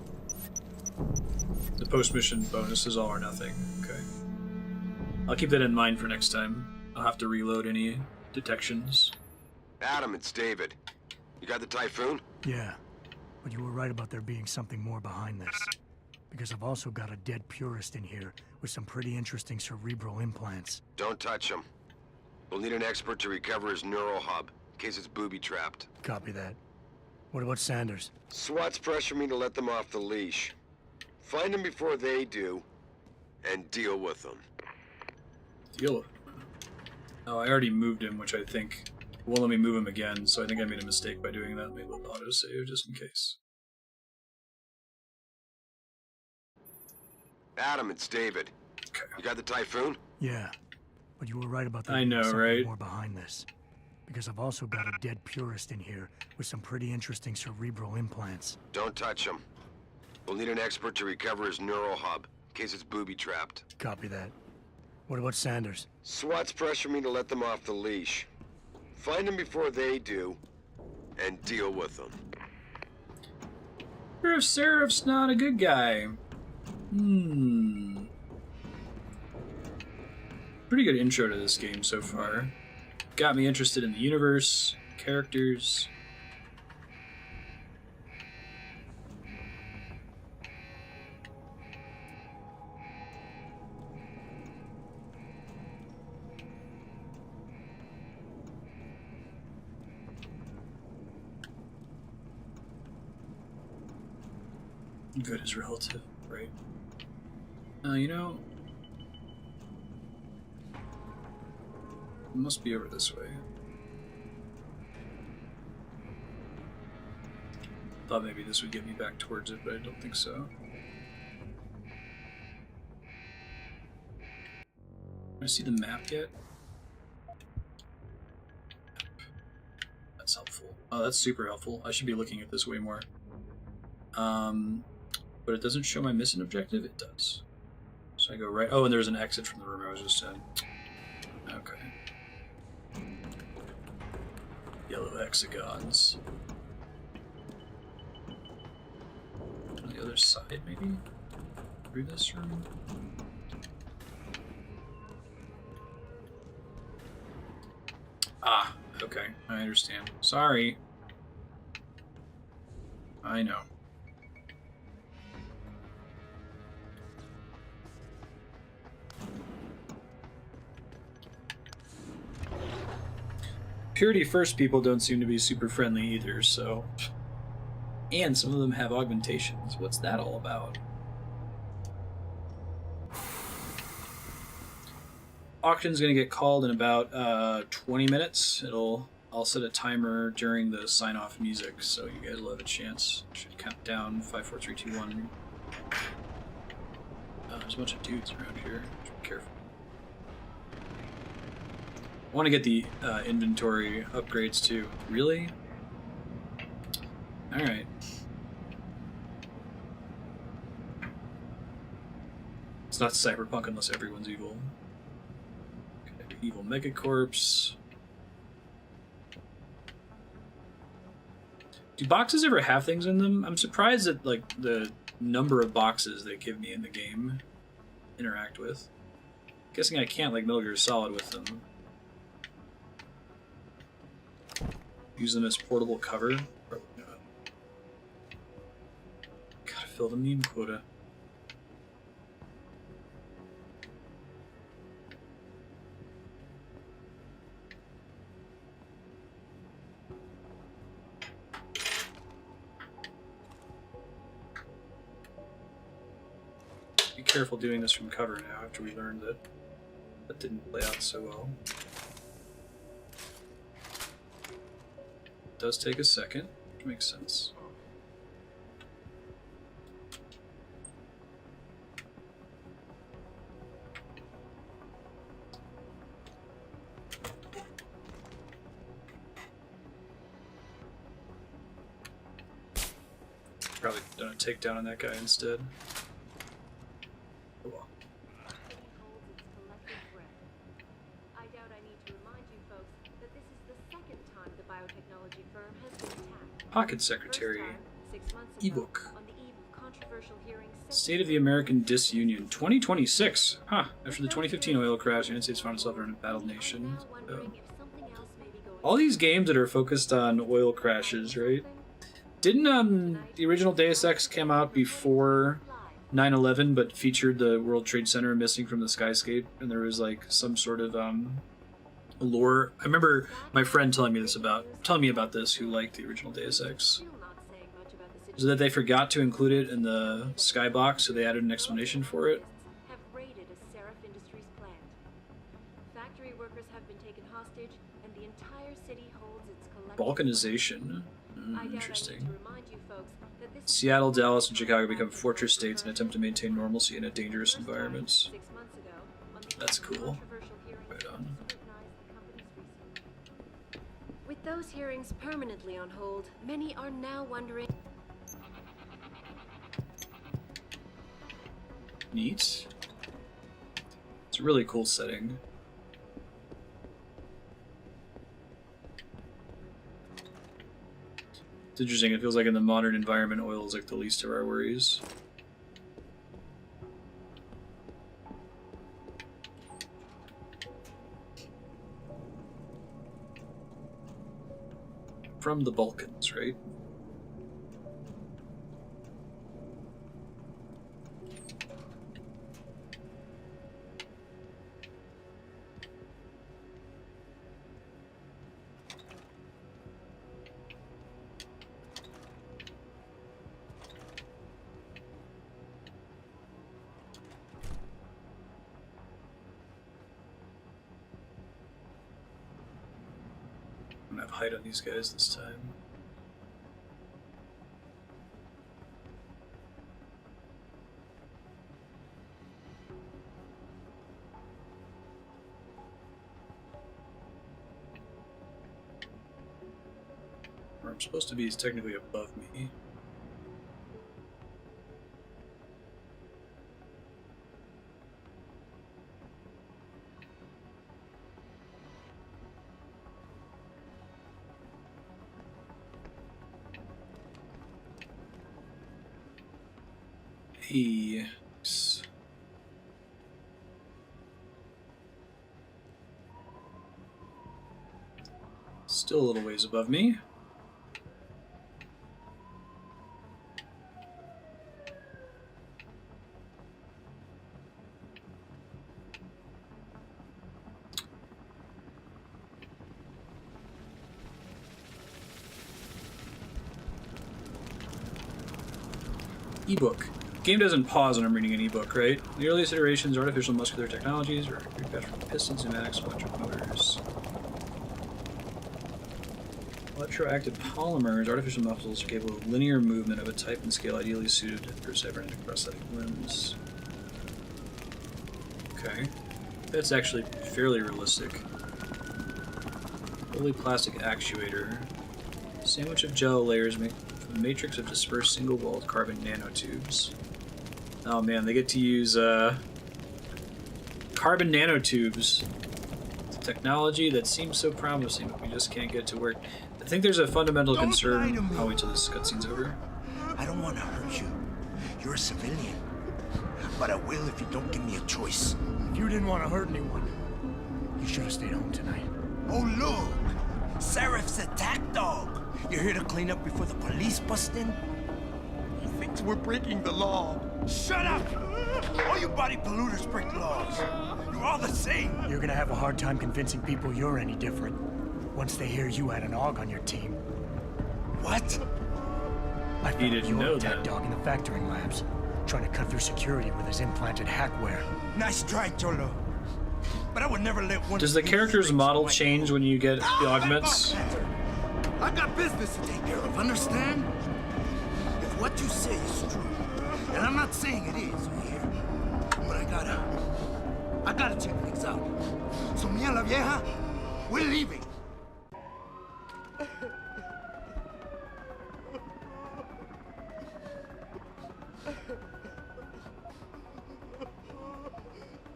The post-mission bonus is all or nothing. Okay. I'll keep that in mind for next time. I'll have to reload any detections. Adam, it's David. You got the typhoon? Yeah, but you were right about there being something more behind this. Because I've also got a dead purist in here with some pretty interesting cerebral implants. Don't touch him. We'll need an expert to recover his neural hub, in case it's booby-trapped. Copy that. What about Sanders? SWAT's pressure me to let them off the leash. Find them before they do, and deal with them. Deal with him. Oh, I already moved him, which I think won't let me move him again, so I think I made a mistake by doing that. Maybe we'll autosave just in case. Adam, it's David. Okay. You got the typhoon? Yeah, but you were right about there I being know, something right? more behind this. Because I've also got a dead purist in here with some pretty interesting cerebral implants. Don't touch him. We'll need an expert to recover his neural hub, in case it's booby-trapped. Copy that. What about Sanders? SWAT's pressure me to let them off the leash. Find them before they do, and deal with them. Sarif's not a good guy. Pretty good intro to this game so far. Got me interested in the universe, characters. Good is relative, right? You know, it must be over this way. Thought maybe this would get me back towards it, but I don't think so. I see the map yet? That's helpful. Oh, that's super helpful. I should be looking at this way more. But it doesn't show my missing objective? It does. So I go right. Oh, and there's an exit from the room I was just in. Okay. Yellow hexagons. On the other side, maybe? Through this room? Ah, okay. I understand. Sorry. I know. Purity First people don't seem to be super friendly either, so... And some of them have augmentations. What's that all about? Auction's gonna get called in about 20 minutes. I'll set a timer during the sign-off music, so you guys will have a chance. Should count down 5, 4, 3, 2, 1. There's a bunch of dudes around here. Be careful. I want to get the inventory upgrades too. Really? Alright. It's not cyberpunk unless everyone's evil. Okay, evil megacorpse. Do boxes ever have things in them? I'm surprised at like the number of boxes they give me in the game interact with. Guessing I can't like Metal Gear Solid with them. Use them as portable cover. Probably not. Gotta fill the meme quota. Be careful doing this from cover now after we learned that that didn't play out so well. Does take a second, which makes sense. Probably done a takedown on that guy instead. Oh well. Pocket Secretary. Ebook. State of the American Disunion. 2026. Huh. After the 2015 oil crash, the United States found itself in a battled nation. All these games that are focused on oil crashes, right? Didn't the original Deus Ex come out before 9/11, but featured the World Trade Center missing from the skyscape, and there was like some sort of lore. I remember my friend telling me about this, who liked the original Deus Ex. Is that they forgot to include it in the skybox, so they added an explanation for it. Have raided a Sarif Industries plant. Factory workers have been taken hostage, and the entire city holds its collective Balkanization. Interesting. Seattle, Dallas, and Chicago become fortress states and attempt to maintain normalcy in a dangerous environments. That's cool. Right on. With those hearings permanently on hold, many are now wondering... Neat. It's a really cool setting. It's interesting, it feels like in the modern environment, oil is like the least of our worries. From the Balkans, right? I'm gonna have height on these guys this time. Where I'm supposed to be is technically above me. Yes. Still a little ways above me. Ebook. Game doesn't pause when I'm reading an ebook, right? The earliest iterations, artificial muscular technologies, or manufactured from pistons, pneumatics, electric motors. Electroactive polymers, artificial muscles are capable of linear movement of a type and scale ideally suited for cybernetic prosthetic limbs. Okay. That's actually fairly realistic. Fully plastic actuator. Sandwich of gel layers make from a matrix of dispersed single-walled carbon nanotubes. Oh man, they get to use carbon nanotubes. It's a technology that seems so promising, but we just can't get it to work. I think there's a fundamental concern. I'll wait till this cutscene's over. I don't want to hurt you. You're a civilian. But I will if you don't give me a choice. If you didn't want to hurt anyone, you should have stayed home tonight. Oh, look! Sarif's attack dog! You're here to clean up before the police bust in? He thinks we're breaking the law. Shut up! All you body polluters break laws. You're all the same. You're gonna have a hard time convincing people you're any different once they hear you had an AUG on your team. What? I found your attack dog in the factoring labs, trying to cut through security with his implanted hackware. Nice try, Cholo. But I would never let one. Does the character's model change when you get the augments? I got business to take care of, understand? If what you say is true, and I'm not saying it is here, but I gotta check things out. So me and la vieja, we're leaving.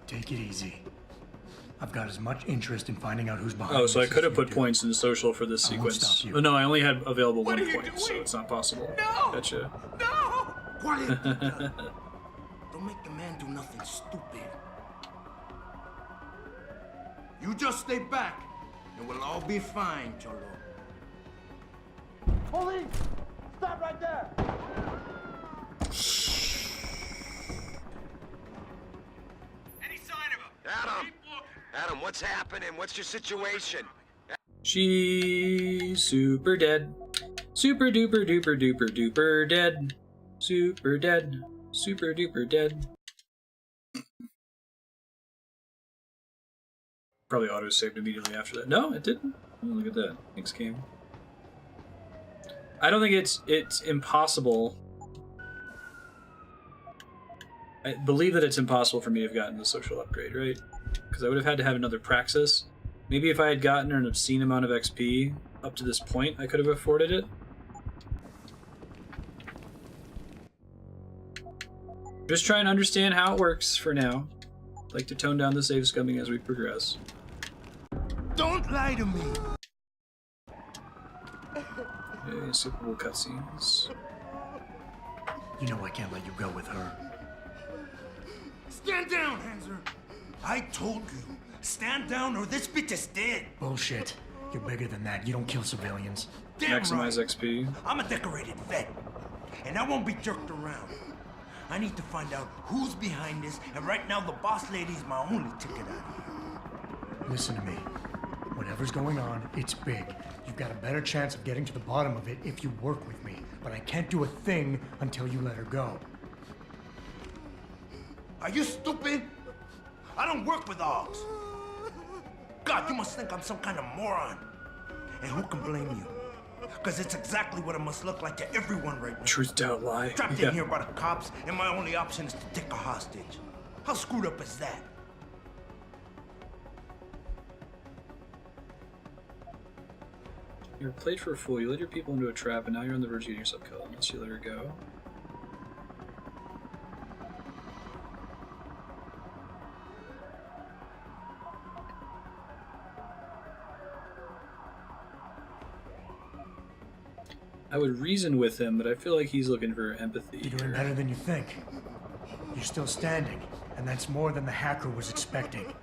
Take it easy. I've got as much interest in finding out who's behind. Oh, so I this could have as put you do. points in the social for this I won't sequence. stop you. Oh, no, I only had available 1 point, so it's not possible. No! Gotcha. No! Quiet! Don't make the man do nothing stupid. You just stay back, and we'll all be fine, Cholo. Police! Stop right there! Any sign of him? Adam, what's happening? What's your situation? She's super dead. Super duper duper duper duper dead. Super dead. Super duper dead. Probably auto-saved immediately after that. No, it didn't. Oh, look at that. Thanks, game. I don't think it's impossible. I believe that it's impossible for me to have gotten the social upgrade, right? Because I would have had to have another Praxis. Maybe if I had gotten an obscene amount of XP up to this point, I could have afforded it. Just trying to understand how it works for now. I'd like to tone down the save scumming as we progress. Don't lie to me. Okay, skippable cutscenes. You know I can't let you go with her. Stand down, Hanser. I told you, stand down or this bitch is dead. Bullshit. You're bigger than that. You don't kill civilians. Damn Maximize right. XP. I'm a decorated vet, and I won't be jerked around. I need to find out who's behind this, and right now the boss lady's my only ticket out of here. Listen to me. Whatever's going on, it's big. You've got a better chance of getting to the bottom of it if you work with me. But I can't do a thing until you let her go. Are you stupid? I don't work with dogs. God, you must think I'm some kind of moron. And who can blame you? Because it's exactly what it must look like to everyone right now. Truth, doubt, lie. Trapped in here by the cops, and my only option is to take a hostage. How screwed up is that? You're played for a fool. You led your people into a trap, and now you're on the verge of getting yourself killed. Unless you let her go. I would reason with him, but I feel like he's looking for empathy. You're doing better than you think. You're still standing, and that's more than the hacker was expecting.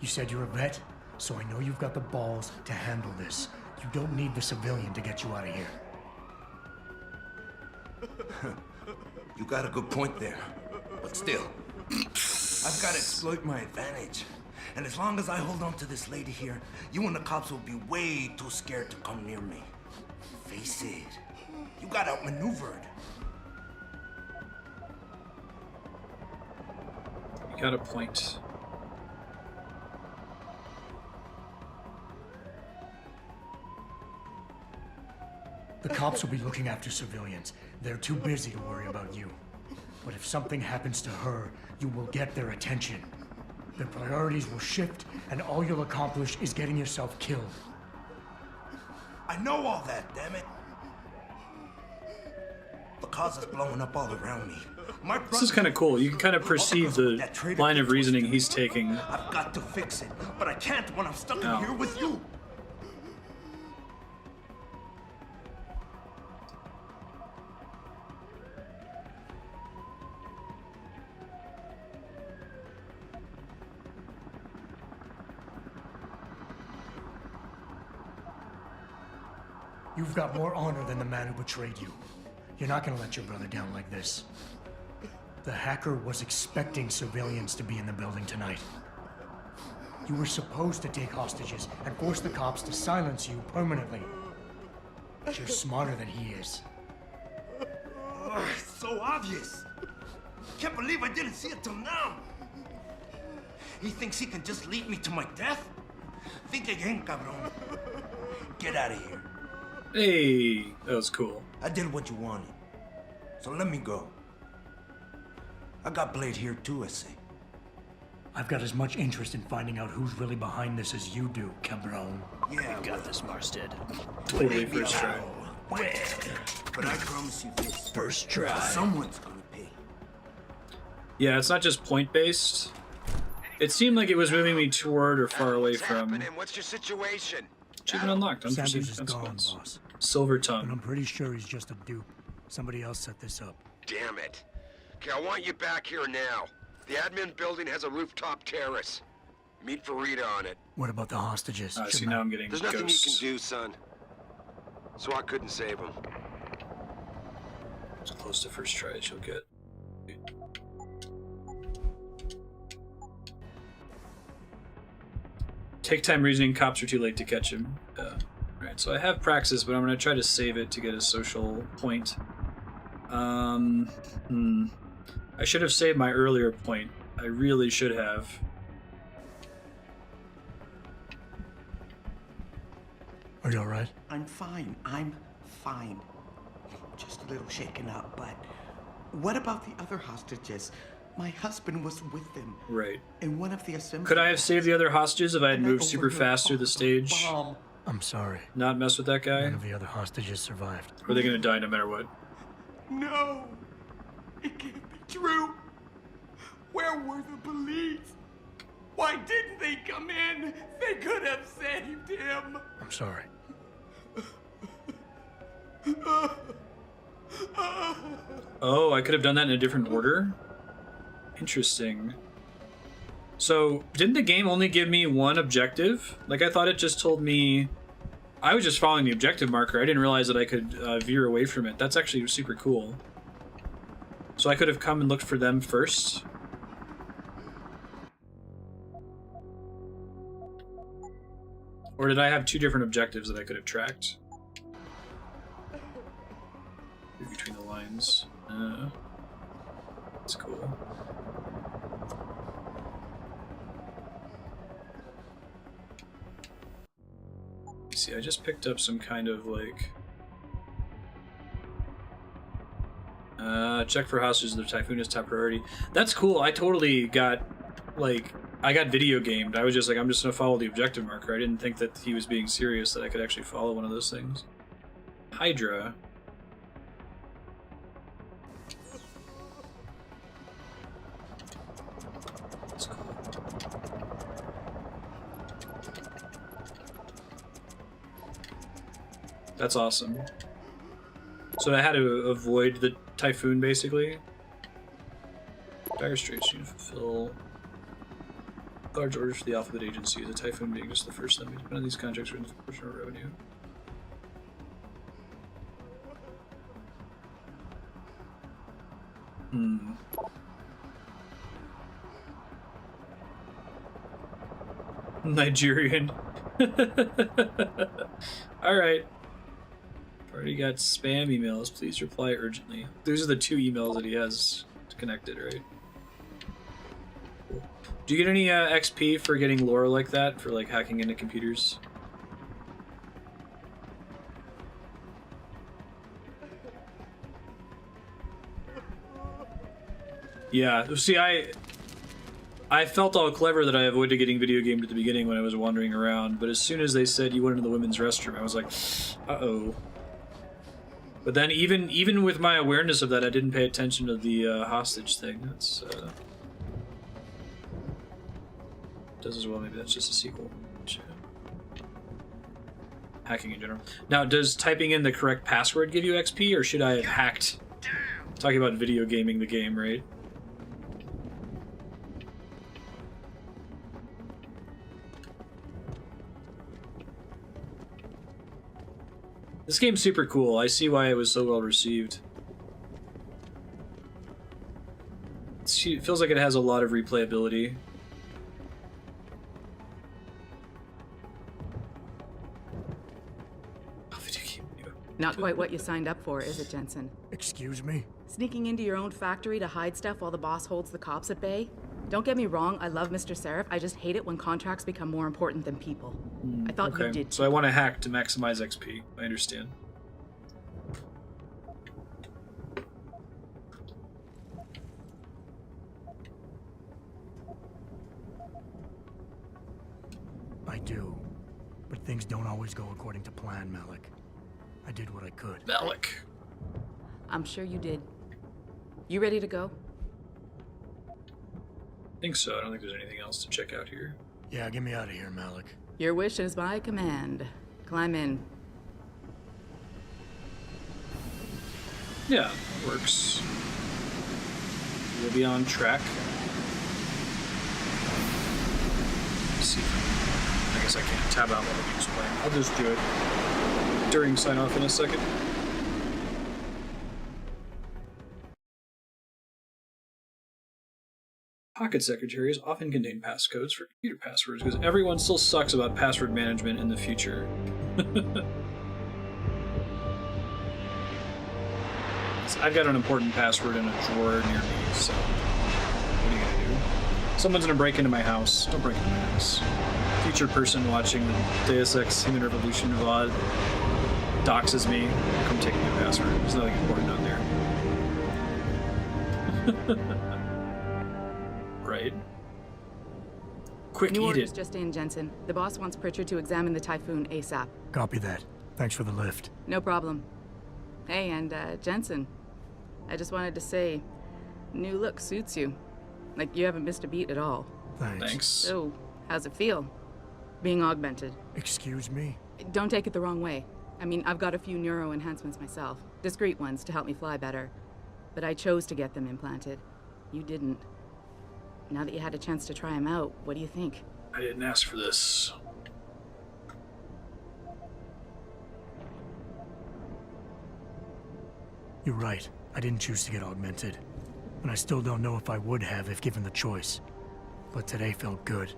You said you're a vet, so I know you've got the balls to handle this. You don't need the civilian to get you out of here. You got a good point there. But still, I've got to exploit my advantage. And as long as I hold on to this lady here, you and the cops will be way too scared to come near me. Face it, you got outmaneuvered. You got a point. The cops will be looking after civilians. They're too busy to worry about you. But if something happens to her, you will get their attention. Their priorities will shift, and all you'll accomplish is getting yourself killed. I know all that, damn it. The cause is blowing up all around me. This is kind of cool. You can kind of perceive the line of reasoning he's taking. I've got to fix it, but I can't when I'm stuck in here with you. You've got more honor than the man who betrayed you. You're not gonna let your brother down like this. The hacker was expecting civilians to be in the building tonight. You were supposed to take hostages and force the cops to silence you permanently. But you're smarter than he is. It's so obvious. Can't believe I didn't see it till now. He thinks he can just lead me to my death? Think again, cabron. Get out of here. Hey, that was cool. I did what you wanted, so let me go. I got Blade here too, I say. I've got as much interest in finding out who's really behind this as you do, cabron. Yeah, you got this, Marstead. Totally first try. But I promise you this. First try. Someone's gonna pay. Yeah, it's not just point-based. It seemed like it was moving me toward or far away from. What's your situation? Achievement unlocked. Sanders Unperceived is gone, consequence. boss. Silver But tongue. I'm pretty sure he's just a dupe. Somebody else set this up. Damn it. Okay, I want you back here now. The admin building has a rooftop terrace. Meet for Rita on it. What about the hostages? See, now I'm getting There's nothing ghosts. you can do, son. So I couldn't save them. As close to first try as you'll get. Take time reasoning. Cops are too late to catch him. Right, so I have Praxis, but I'm going to try to save it to get a social point. I should have saved my earlier point. I really should have. Are you alright? I'm fine. I'm fine. Just a little shaken up, but what about the other hostages? My husband was with them. Right. And one of the assembly. Could I have saved the other hostages if I had moved super fast through the stage? I'm sorry. Not mess with that guy? None of the other hostages survived. Or are they going to die no matter what? No! It can't be true! Where were the police? Why didn't they come in? They could have saved him! I'm sorry. Oh, I could have done that in a different order? Interesting. So, didn't the game only give me one objective? Like, I thought it just told me... I was just following the objective marker. I didn't realize that I could veer away from it. That's actually super cool. So I could have come and looked for them first. Or did I have two different objectives that I could have tracked? Between the lines. That's cool. see, I just picked up some kind of like check for hostages. The Typhoon is top priority. That's cool. I totally got like I got video gamed. I was just like, I'm just gonna follow the objective marker. I didn't think that he was being serious, that I could actually follow one of those things. Hydra. That's cool. That's awesome. So I had to avoid the Typhoon, basically. Dire Straits, you fulfill large orders for the Alphabet Agency, the Typhoon being just the first of them. None of these contracts are in the portion of revenue. Nigerian. Alright. Already got spam emails. Please reply urgently. Those are the 2 emails that he has connected, right? Cool. Do you get any XP for getting lore like that, for like hacking into computers? Yeah, see, I felt all clever that I avoided getting video gamed at the beginning when I was wandering around, but as soon as they said you went into the women's restroom, I was like, uh-oh. But then even with my awareness of that, I didn't pay attention to the hostage thing. That's does as well. Maybe that's just a sequel. Hacking in general. Now, does typing in the correct password give you XP, or should I have hacked? Talking about video gaming the game, right? This game's super cool. I see why it was so well received. It feels like it has a lot of replayability. Not quite what you signed up for, is it, Jensen? Excuse me? Sneaking into your own factory to hide stuff while the boss holds the cops at bay? Don't get me wrong, I love Mr. Sarif. I just hate it when contracts become more important than people. I thought you did. So I want to hack to maximize XP. I understand. I do. But things don't always go according to plan, Malik. I did what I could. Malik. I'm sure you did. You ready to go? I think so. I don't think there's anything else to check out here. Yeah, get me out of here, Malik. Your wish is my command. Climb in. Yeah, works. We'll be on track. Let's see. I guess I can't tab out while the game's playing. I'll just do it during sign-off in a second. Pocket secretaries often contain passcodes for computer passwords because everyone still sucks about password management in the future. I've got an important password in a drawer near me, so what are you gonna do? Someone's gonna break into my house. Don't break into my house. Future person watching the Deus Ex Human Revolution VOD doxes me. Come take my password. There's nothing important on there. Right. Quick, New eat orders it. just in, Jensen. The boss wants Pritchard to examine the Typhoon ASAP. Copy that. Thanks for the lift. No problem. Hey, and Jensen, I just wanted to say, new look suits you. Like, you haven't missed a beat at all. Thanks. So, how's it feel, being augmented? Excuse me? Don't take it the wrong way. I mean, I've got a few neuro enhancements myself. Discreet ones to help me fly better. But I chose to get them implanted. You didn't. Now that you had a chance to try them out, what do you think? I didn't ask for this. You're right. I didn't choose to get augmented. And I still don't know if I would have if given the choice. But today felt good.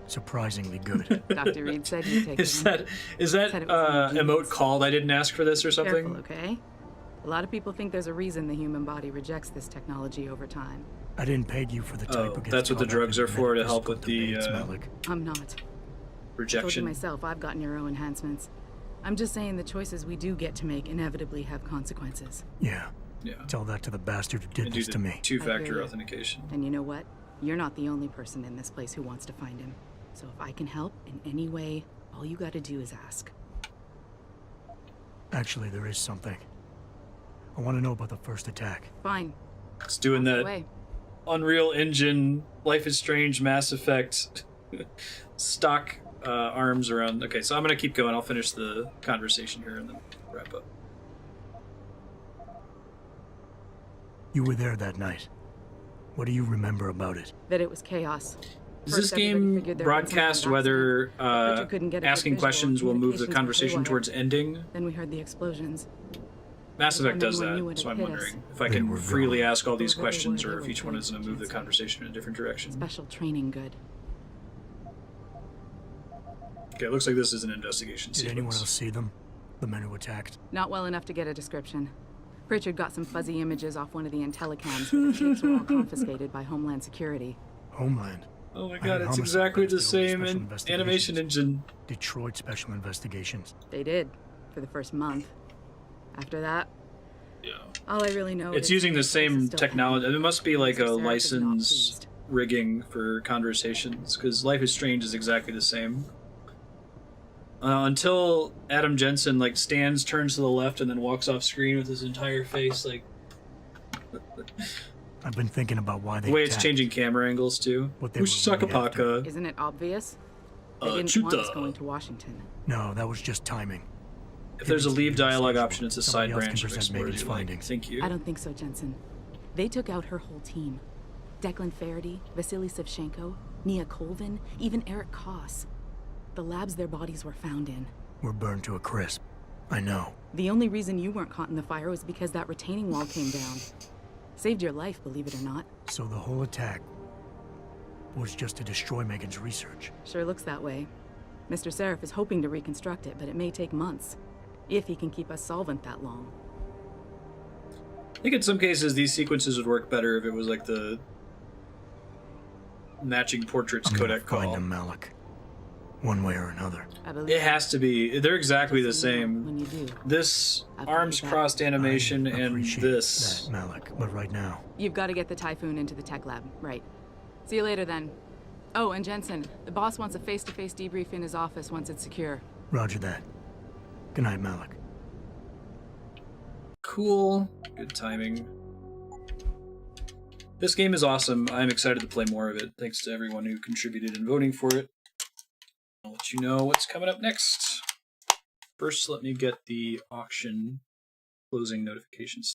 Surprisingly good. Dr. Reed said you'd take Is that emote called I didn't ask for this or something? Careful, okay? A lot of people think there's a reason the human body rejects this technology over time. I didn't peg you for the type who gets that's what the caught up drugs in are for, to help metaphysical with the debates, Malik. I'm not. rejection. I told you myself, I've got neuro enhancements. I'm just saying the choices we do get to make inevitably have consequences. Yeah. Yeah. Tell that to the bastard who did this to me. Two-factor authentication. And you know what? You're not the only person in this place who wants to find him. So if I can help in any way, all you gotta do is ask. Actually, there is something. I want to know about the first attack. Fine. It's doing that Unreal Engine, Life is Strange, Mass Effect stock arms around. Okay, so I'm gonna keep going. I'll finish the conversation here and then wrap up. You were there that night. What do you remember about it? That it was chaos. Does this game broadcast whether asking questions will move the conversation towards ending? Then we heard the explosions. Mass Effect does that, so I'm wondering if I can freely ask all these questions or if each one is going to move the conversation in a different direction. Special training good. Okay, it looks like this is an investigation sequence. Did anyone else see them? The men who attacked? Not well enough to get a description. Pritchard got some fuzzy images off one of the Intellicams, but the tapes were all confiscated by Homeland Security. Homeland? Oh my god, it's exactly the same animation engine. Detroit Special Investigations. They did, for the first month. After that, all I really know it's is using the same technology. It must be like a licensed rigging for conversations, because Life is Strange is exactly the same. Until Adam Jensen like stands, turns to the left, and then walks off screen with his entire face like. I've been thinking about why they the way it's changing camera angles too. Ushakapaka. Isn't it obvious? They didn't want us going to Washington. No, that was just timing. If there's a leave dialogue option, it's a side branch of Explorers findings. Thank you. I don't think so, Jensen. They took out her whole team. Declan Faraday, Vasily Savchenko, Nia Colvin, even Eric Koss. The labs their bodies were found in. We're burned to a crisp. I know. The only reason you weren't caught in the fire was because that retaining wall came down. Saved your life, believe it or not. So the whole attack was just to destroy Megan's research. Sure looks that way. Mr. Sarif is hoping to reconstruct it, but it may take months. If he can keep us solvent that long. I think in some cases these sequences would work better if it was like the matching portraits codec call. Find him, Malik. One way or another. It has to be. They're exactly the same. This arms crossed animation and this. That, Malik, but right now. You've got to get the Typhoon into the tech lab, right? See you later then. Oh, and Jensen, the boss wants a face-to-face debrief in his office once it's secure. Roger that. Good night, Malik. Cool. Good timing. This game is awesome. I'm excited to play more of it. Thanks to everyone who contributed in voting for it. I'll let you know what's coming up next. First, let me get the auction closing notifications.